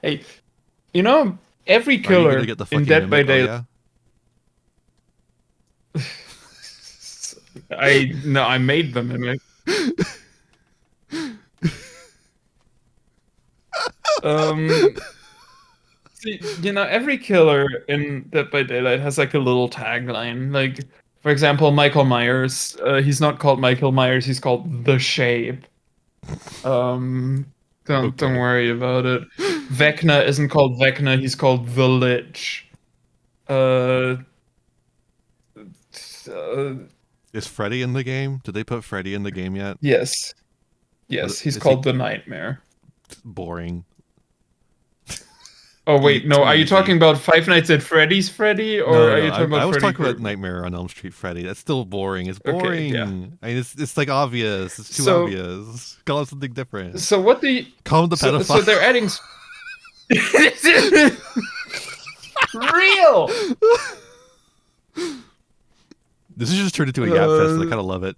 Hey, you know, every Are you gonna killer get the in fucking Dead by mimic? Oh Daylight. yeah. I made the mimic. Um, See, every killer in Dead by Daylight has like a little tagline. Like, for example, Michael Myers. He's not called Michael Myers. He's called the Shape. Um, don't Okay. worry about it. Vecna isn't called Vecna. He's called the Lich. Uh, uh Is Freddy in the game? Did they put Freddy in the game yet? yes, What yes. He's is he? called the Nightmare. Boring. Oh wait, no. Too Are you talking easy. about Five Nights at Freddy's Freddy, No, or no, are no. you talking I about was Freddy talking about Krueger? Nightmare on Elm Street Freddy. That's still boring. It's Okay, yeah. boring. I mean, it's like obvious. It's too So, obvious. Call it something different. so what the Call him the so pedophile. they're adding real. This has just turned into a yap fest, and I Uh, kind of love it.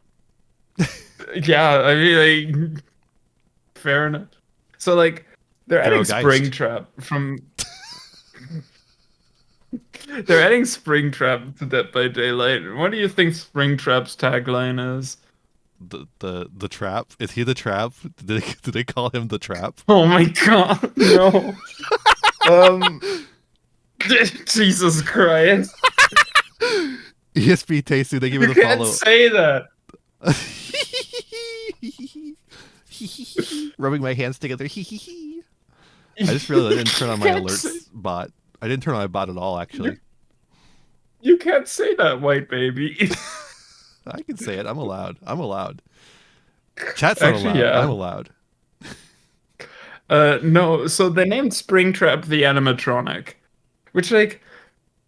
yeah, I mean, like, fair enough. So like, they're adding Geist. Springtrap from. They're adding Springtrap to Dead by Daylight. What do you think Springtrap's tagline is? The trap. Is he the trap? Did they call him the trap? Oh my god, no. Um, Jesus Christ. ESP Tasty. They give You it a can't follow. say that. Rubbing my hands together. I just You realized I didn't turn on my can't say alerts bot. I didn't turn on my bot at all, you, actually. you can't say that, white baby. I can say it. I'm allowed. I'm allowed. Chat's not Actually, allowed. I'm yeah. allowed. No, so they named Springtrap the animatronic, which like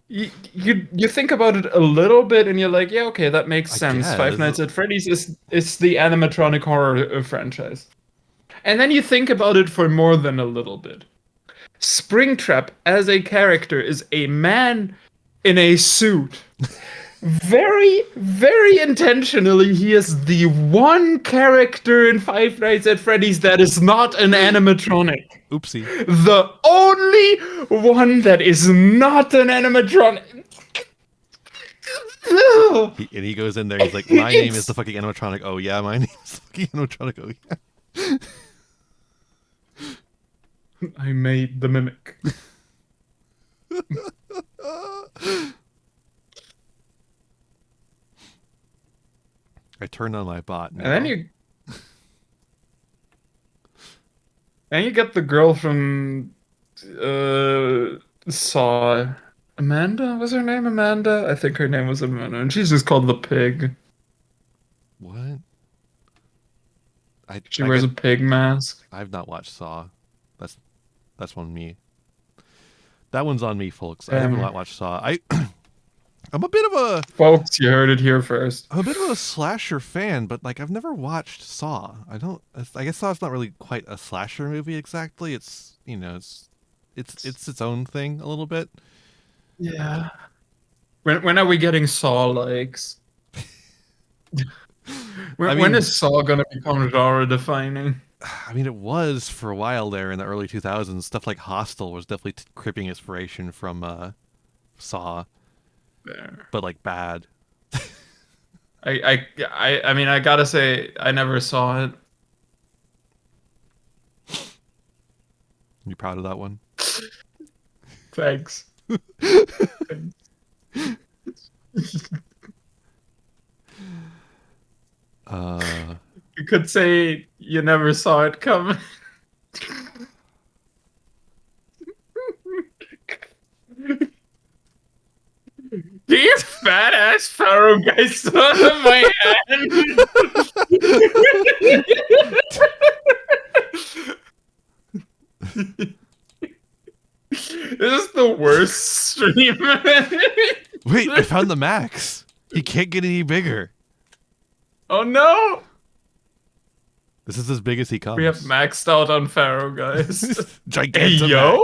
you think about it a little bit and you're like, yeah, okay, that makes I sense. Five guess. Nights at Freddy's is the animatronic horror franchise. And then you think about it for more than a little bit. Springtrap as a character is a man in a suit. Very, very intentionally, he is the one character in Five Nights at Freddy's that is not an animatronic. Oopsie. The only one that is not an animatronic. And he goes in there. He's like, "My name is the It's. fucking animatronic." Oh yeah, my name is the fucking animatronic. Oh yeah. I made the mimic. I turned on my bot And then now. you get the girl from Saw. Amanda? Was her name Amanda? I think her name was Amanda. And she's just called the pig. What? I She I wears got. a pig mask. I've not watched Saw. That's on me. That one's on me, folks. I have not watched Saw. I'm a bit of a Folks, you heard it here first. I'm a bit of a slasher fan, but like I've never watched Saw. I guess Saw's not really quite a slasher movie exactly. It's it's its own thing a little bit. Yeah. When are we getting Saw likes? I When mean, is Saw gonna become genre defining? it was for a while there in the early 2000s. Stuff like Hostel was definitely cripping inspiration from Saw, There. but like bad. I mean I gotta say I never saw it. You proud of that one? Thanks. Uh, You could say you never saw it coming. You fat ass pharaoh guy son of my hand. This is the worst stream. wait, I found the max. He can't get any bigger. Oh no! This is as big as he We have comes. maxed out on pharaoh guys. Hey yo!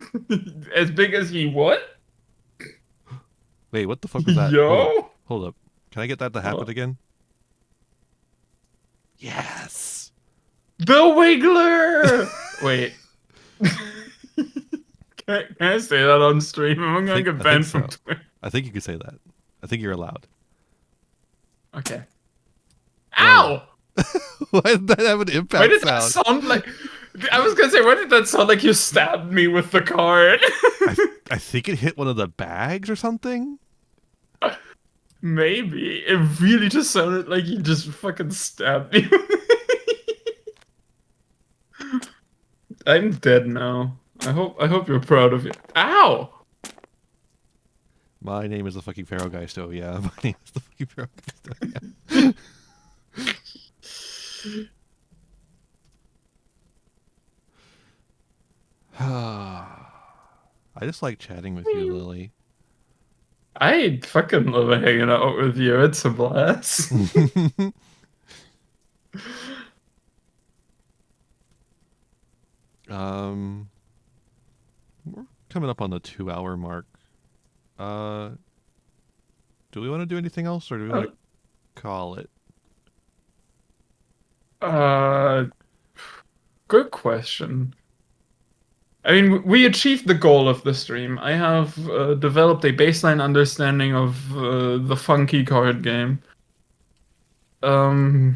Gigantamax. As big as he what? Wait, what the fuck was that? Yo? Hold up. Can I get that to happen Oh. again? Yes! The Wiggler! Wait. Can I say that on stream? I'm gonna get I think banned from so. Twitter. I think you can say that. I think you're allowed. Okay. Whoa. Ow! Why did that have an Why impact did that sound? sound like... I was gonna say, why did that sound like you stabbed me with the card? I think it hit one of the bags or something? Maybe. It really just sounded like you just fucking stabbed me. I'm dead now. I hope you're proud of it. Ow! My name is the fucking Pharaoh Geist. Oh yeah, my name is the fucking Pharaoh Geist. Oh, yeah. I just like chatting with you, Lily. I fucking love hanging out with you. It's a blast. We're coming up on the 2-hour mark. Do we want to do anything else, or do we want to call it? Good question. I mean, we achieved the goal of the stream. I have developed a baseline understanding of the funky card game. I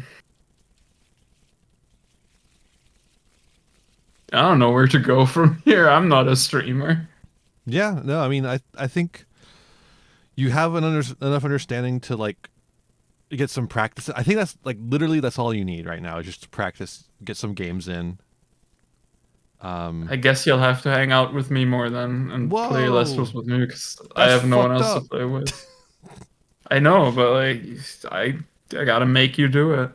don't know where to go from here. I'm not a streamer. Yeah, no, I mean, I think you have enough understanding to like get some practice. I think that's like literally that's all you need right now is just to practice, get some games in. I guess you'll have to hang out with me more then and play Elestrals Whoa, with me because I that's have no one fucked else to up. play with. I know, but like, I gotta make you do it.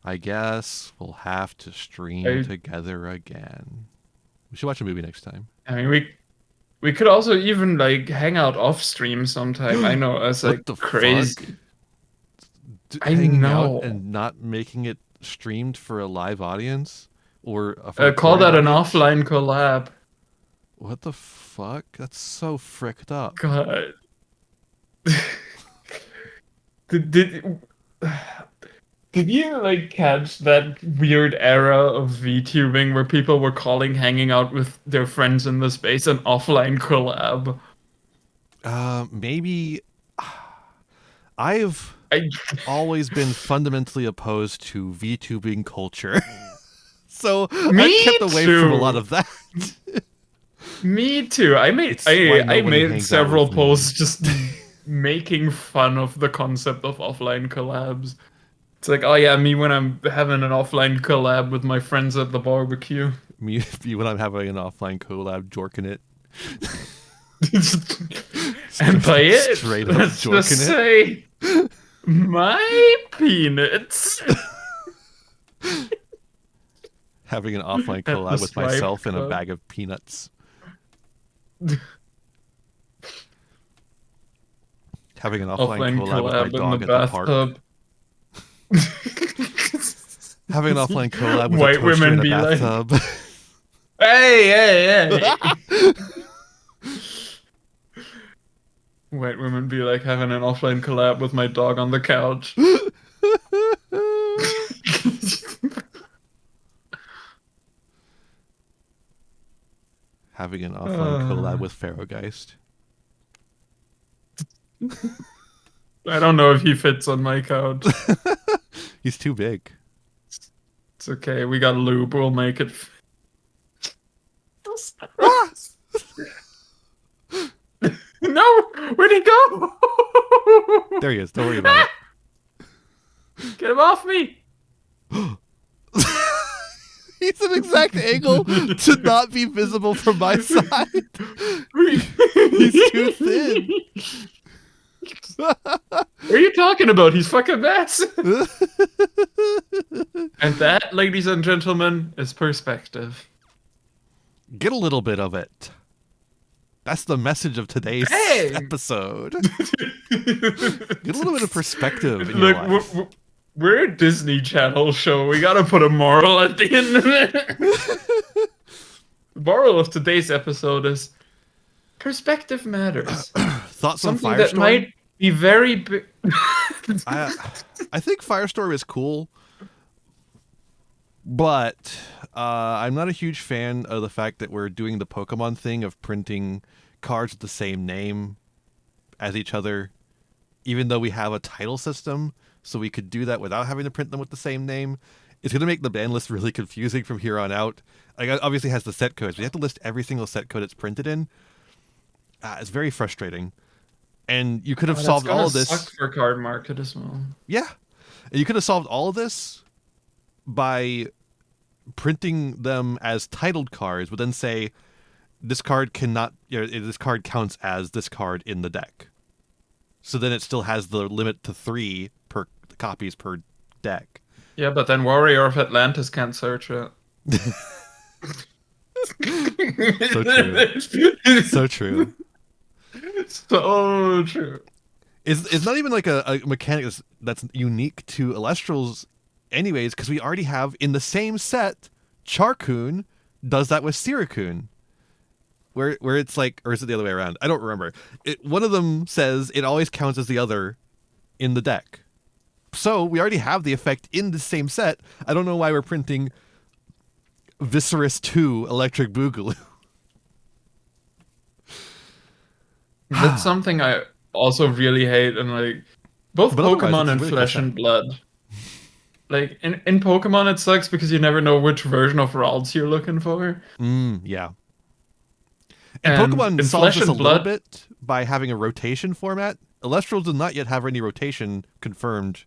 I guess we'll have to stream I together again. We should watch a movie next time. I mean, we could also even like hang out off stream sometime. I know that's like What the fuck? crazy. I Hanging out know. and not making it streamed for a live audience or a Call recorded that an audience? offline collab. What the fuck? That's so fricked up. God. Did did you like catch that weird era of VTubing where people were calling hanging out with their friends in the space an offline collab? Maybe I've I always been fundamentally opposed to VTubing culture. So I've Me kept away from a lot too. of that. Me too. I made It's why I nobody made hangs out several with me. posts just making fun of the concept of offline collabs. It's like, oh yeah, me when I'm having an offline collab with my friends at the barbecue. Me when I'm having an offline collab jorking it. And by it, Straight up let's just jorking it. say my peanuts. Having an offline At the collab with Stripe myself and a Club. bag of peanuts. Having an offline Offline collab with my collab in the dog at the park. bathtub. Having an offline collab with a White toaster in women a be like, bathtub. hey, hey, hey. White women be like having an offline collab with my dog on the couch. Having an offline collab with Pharaoh Geist. I don't know if he fits on my couch. He's too big. It's okay. We got lube. We'll make it. No! Where'd he go? There he is. Don't worry about it. Get him off me! He's an exact angle to not be visible from my side. He's too thin. What are you talking about? He's fucking massive. And that, ladies and gentlemen, is perspective. Get a little bit of it. That's the message of today's episode. Get a little bit of perspective in your life. We're a Disney Channel show. We gotta put a moral at the end of it. The moral of today's episode is perspective matters. Thoughts on something that Firestorm? might be very big. I I think Firestorm is cool, but I'm not a huge fan of the fact that we're doing the Pokemon thing of printing cards with the same name as each other, even though we have a title system, so we could do that without having to print them with the same name. It's going to make the ban list really confusing from here on out. Like, it obviously has the set codes. We have to list every single set code it's printed in. It's very frustrating. And you could have Oh, that's solved all gonna of suck this. for card market as well. Yeah. And you could have solved all of this by printing them as titled cards, but then say this card cannot, this card counts as this card in the deck. So then it still has the limit to 3 per copies per deck. Yeah, but then Warrior of Atlantis can't search it. So true. So true. So true. It's not even like a mechanic that's unique to Elestrals anyways, because we already have in the same set, Charcoon does that with Sirikun. Where it's like, or is it the other way around? I don't remember. One of them says it always counts as the other in the deck. So we already have the effect in the same set. I don't know why we're printing Viscerus 2 Electric Boogaloo. That's something I also really hate in like both But otherwise, Pokemon it's a and really cool Flesh set. and Blood. Like in Pokemon it sucks because you never know which version of Ralts you're looking for. Yeah. And And Pokemon in solves Flesh this a and little Blood, bit by having a rotation format. Elestrals does not yet have any rotation confirmed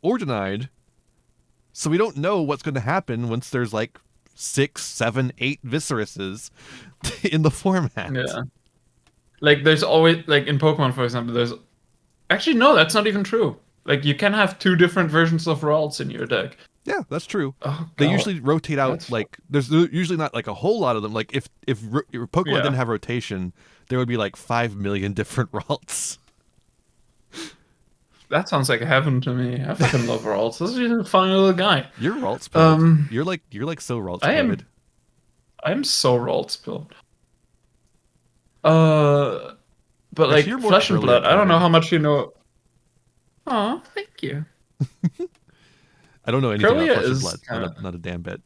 or denied. So we don't know what's going to happen once there's like 6, 7, 8 Visceruses in the format. yeah. Like there's always like in Pokemon for example, there's actually no, that's not even true. Like you can have two different versions of Ralts in your deck. Yeah, that's true. Oh They god. usually rotate out That's like there's usually not like a whole lot of them. Like if Pokemon yeah. didn't have rotation, there would be like 5 million different Ralts. That sounds like heaven to me. I fucking love Ralts. This is just a fun little guy. You're Ralts pilled. Um You're like so Ralts I coated. am so Ralts built. Uh but Actually, like you're more Flesh and Kirlia Blood, I don't know coated. how much you know. Oh, thank you. I don't know anything about Kirlia Flesh and is Blood. kind of Not a damn bit.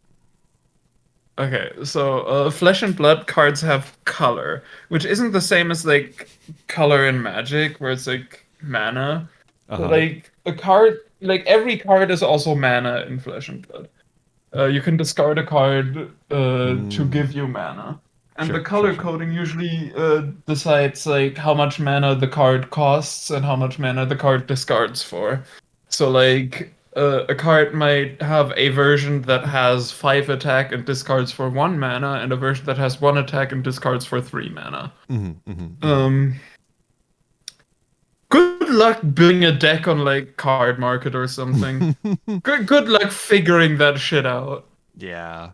okay. So Flesh and Blood cards have color, which isn't the same as like color in Magic, where it's like mana. Uh But huh. like a card, like every card is also mana in Flesh and Blood. You can discard a card to Mm, give you mana, and the sure, sure, color sure. coding usually decides like how much mana the card costs and how much mana the card discards for. So like a card might have a version that has 5 attack and discards for 1 mana, and a version that has 1 attack and discards for 3 mana. Mm-hmm. Um, Good luck building a deck on like card market or something. Mm-hmm. Good luck figuring that shit out. Yeah.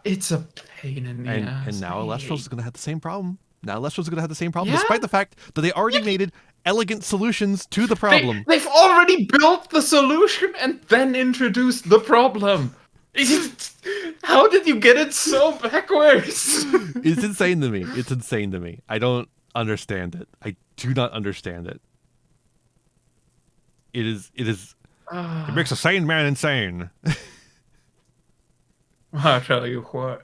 It's a pain in the And ass. I now Elestrals is hate. gonna have the same problem. Now Elestrals is gonna have the same problem, Yeah, despite the fact that they already made elegant solutions to the they problem. they've already built the solution and then introduced the problem. How did you get it so backwards? It's insane to me. It's insane to me. I don't understand it. I do not understand it. It is. It is. It makes a sane man insane. I'll tell you what.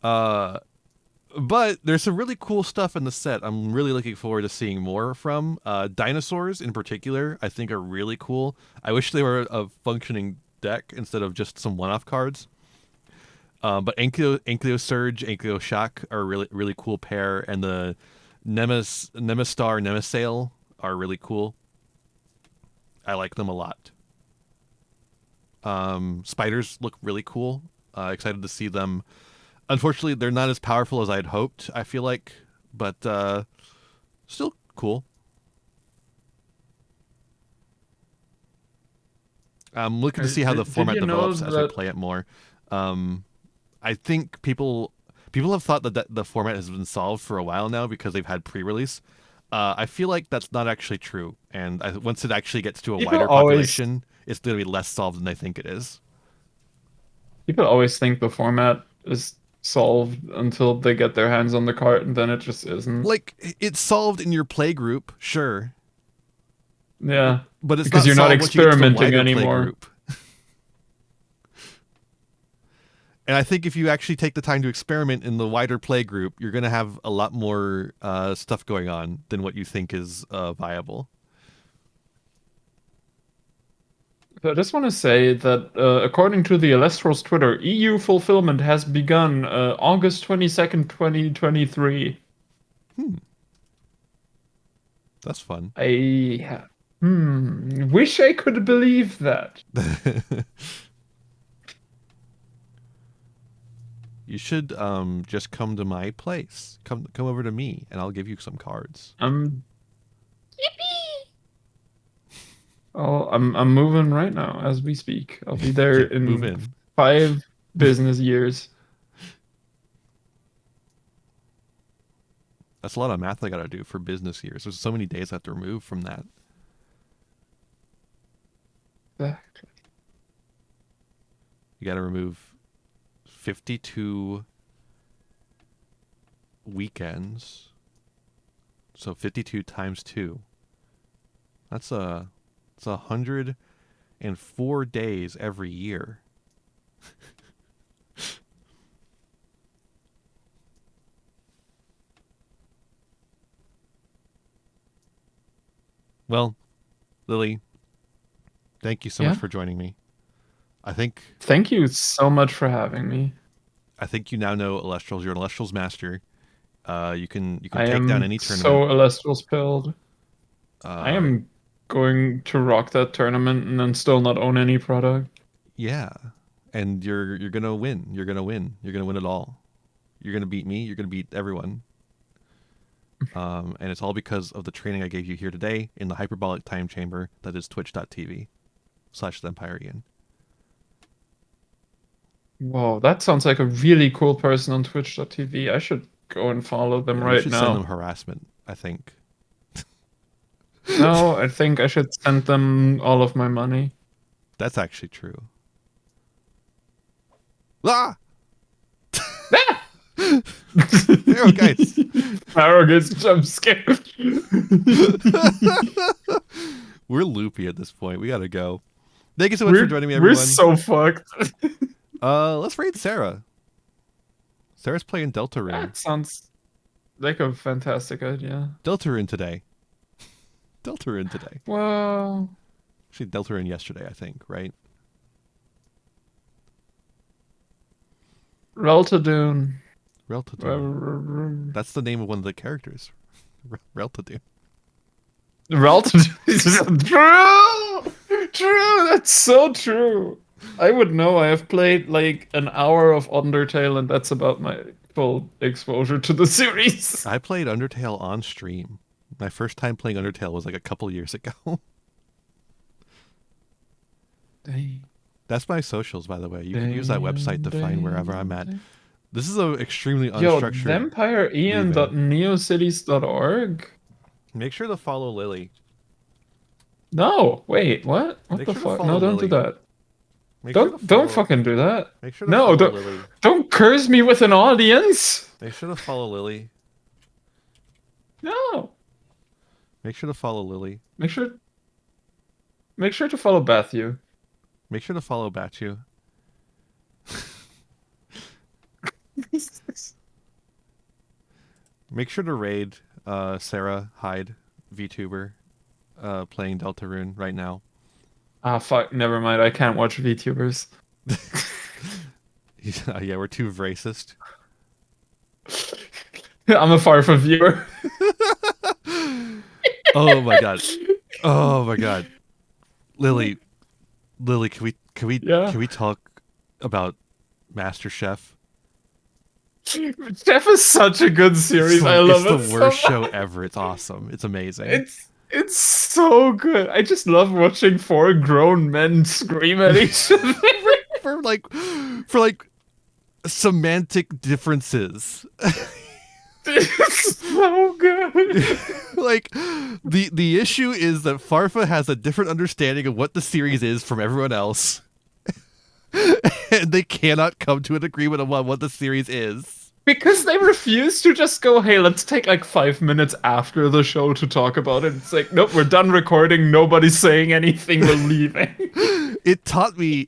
Uh, but there's some really cool stuff in the set. I'm really looking forward to seeing more from. Dinosaurs in particular, I think are really cool. I wish they were a functioning deck instead of just some one-off cards. But Ankylo Surge, Ankylo Shock are a really cool pair, and the Nemastar, Nemasail are really cool. I like them a lot. Spiders look really cool. Excited to see them. Unfortunately, they're not as powerful as I had hoped, I feel like, but still cool. I'm looking to see how the Did format you know develops as we that play it more. I think people have thought that the format has been solved for a while now because they've had pre-release. I feel like that's not actually true, and once it actually gets to a people wider always population, it's going to be less solved than they think it is. people always think the format is solved until they get their hands on the cart, and then it just isn't. Like, it's solved in your play group, sure, Yeah, but it's because not you're not solved once you get to the experimenting wider play anymore. group. And I think if you actually take the time to experiment in the wider play group, you're going to have a lot more stuff going on than what you think is viable. So I just want to say that according to the Elestrals Twitter, EU fulfillment has begun August 22nd, 2023. That's fun. Wish I could believe that. You should just come to my place. Come over to me, and I'll give you some cards. Yippee! Oh, I'm moving right now as we speak. I'll be there Yeah, move in in. 5 business years. That's a lot of math I gotta do for business years. There's so many days I have to remove from that. Exactly. You gotta remove 52 weekends. So 52 times 2. It's 104 days every year. Well, Lily, thank you so much Yeah. for joining me. I think Thank you so much for having me. you now know Elestrals. You're an Elestrals master. You can I take down am any so tournament. Elestrals pilled. I Uh, am going to rock that tournament and then still not own any product. yeah, and you're gonna win. You're gonna win. You're gonna win it all. You're gonna beat me. You're gonna beat everyone. And it's all because of the training I gave you here today in the hyperbolic time chamber that is twitch.tv/thempyrean. Whoa, that sounds like a really cool person on twitch.tv. I should go and follow them Yeah, you right should send them now. harassment, I think. No, I think I should send them all of my money. That's actually true. Ah! Ah! Pharaoh, guys! Pharaoh gets jump scared. We're loopy at this point. We gotta go. Thank you so much for joining me, We're everyone. so fucked. Let's raid Sarah. Sarah's playing Deltarune. That sounds like a fantastic idea. Deltarune today. Deltarune today. Well, Actually, Deltarune yesterday, I think, right? Reltadune. Reltadune. That's the name of one of the characters. Reltadune. Reltadune. True! True! That's so true. I would know. I have played like an hour of Undertale, and that's about my full exposure to the series. I played Undertale on stream. My first time playing Undertale was like a couple years ago. Dang. That's my socials, by the way. You can use that website to find wherever I'm at. This is an extremely Yo, unstructured vampireian.neocities.org? Make sure to follow Lily. No, wait, what? What Make the sure to fuck? follow No, don't do Lily. that. Make sure to Don't follow. fucking do that. Make sure to No, follow Lily. don't curse me with an audience. Make sure to follow Lily. No. Make sure to follow Lily. Make sure to follow Bathu. Make sure to follow Batchu. Make sure to raid Sarah Hyde, VTuber, playing Deltarune right now. Ah, fuck, never mind. I can't watch VTubers. Yeah, we're too racist. I'm a Farfa viewer. Oh my god. Oh my god. Lily, can we talk about MasterChef? Chef is such a good series. I love it. It's the worst show ever. It's awesome. It's amazing. It's so good. I just love watching 4 grown men scream at each other for like semantic differences. It's so good. Like the issue is that Farfa has a different understanding of what the series is from everyone else. and they cannot come to an agreement on what the series is. Because they refuse to just go, hey, let's take like 5 minutes after the show to talk about it. It's like, nope, we're done recording. Nobody's saying anything. We're leaving. It taught me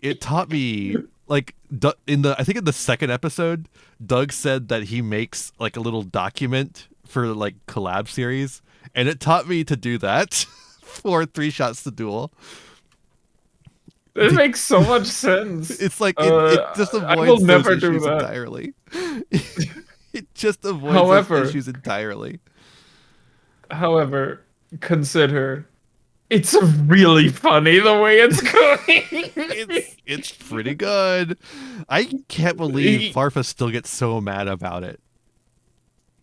like I think in the second episode, Doug said that he makes like a little document for like collab series, and it taught me to do that for Three Shots to Duel. It makes so much sense. It's like it just avoids those issues that. entirely. It just avoids those issues entirely. However, consider it's really funny the way it's going. It's pretty good. I can't believe Farfa still gets so mad about it.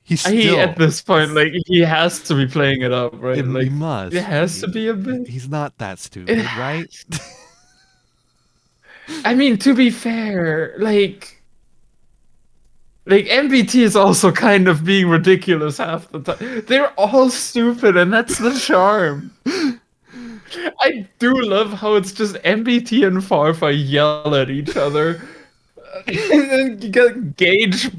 He at this point, like, he has to be playing it up, right? Like, he must. It has to be a bit. He's not that stupid, right? I mean, to be fair, like MBT is also kind of being ridiculous half the time. They're all stupid, and that's the charm. I do love how it's just MBT and Farfa yell at each other. And then you get Gage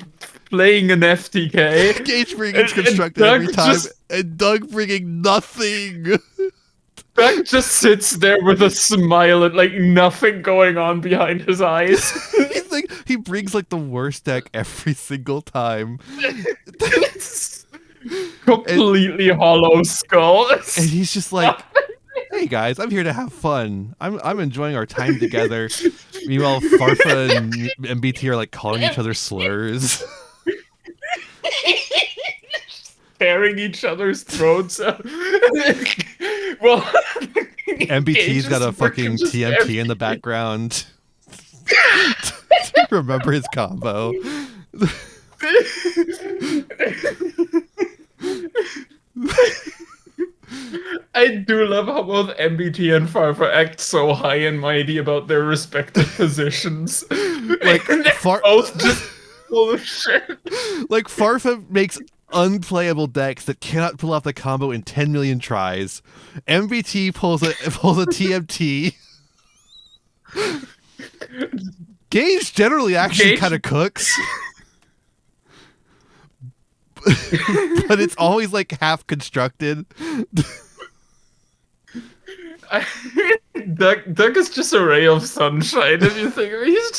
playing an FTK. Gage bringing constructed every time, and Doug bringing nothing. Doug just sits there with a smile and like nothing going on behind his eyes. He's like, he brings like the worst deck every single time. Completely hollow skull. And he's just like, hey guys, I'm here to have fun. I'm enjoying our time together. Meanwhile, Farfa and MBT are like calling each other slurs. Tearing each other's throats out. Well, MBT's got a fucking TMT in the background to remember his combo. I do love how both MBT and Farfa act so high and mighty about their respective positions. Like, both just full of shit. Like, Farfa makes unplayable decks that cannot pull off the combo in 10 million tries. MBT pulls a TMT. Gage generally actually kind of cooks. But it's always like half constructed. Doug is just a ray of sunshine, if you think of it. He's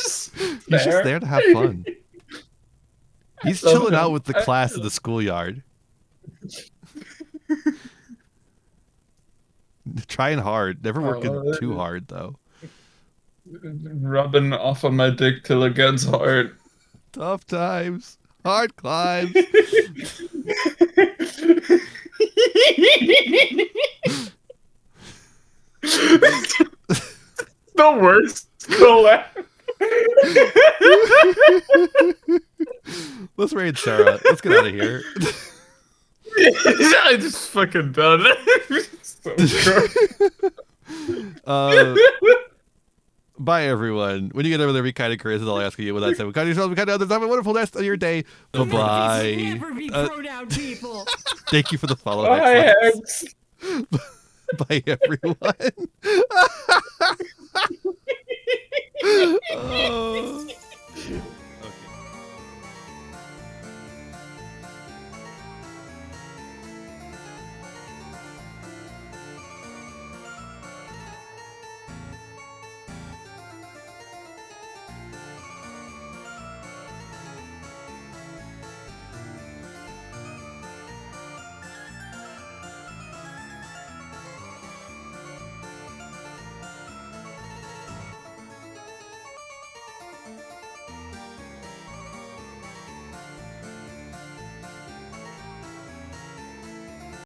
just there to have fun. He's chilling out with the class in the schoolyard. Trying hard. Never working too hard, though. Rubbing off on my dick till it gets hard. Tough times. Hard climbs. The worst collab. Let's raid Sarah. Let's get out of here. I just fucking done it. So bye, everyone. When you get over there, be kind of curious. Is all I ask you. With that said, we kind of yourselves, we kind of others. Have a wonderful rest of your day. Bye bye. Thank you for the follow. Bye, Bye, everyone.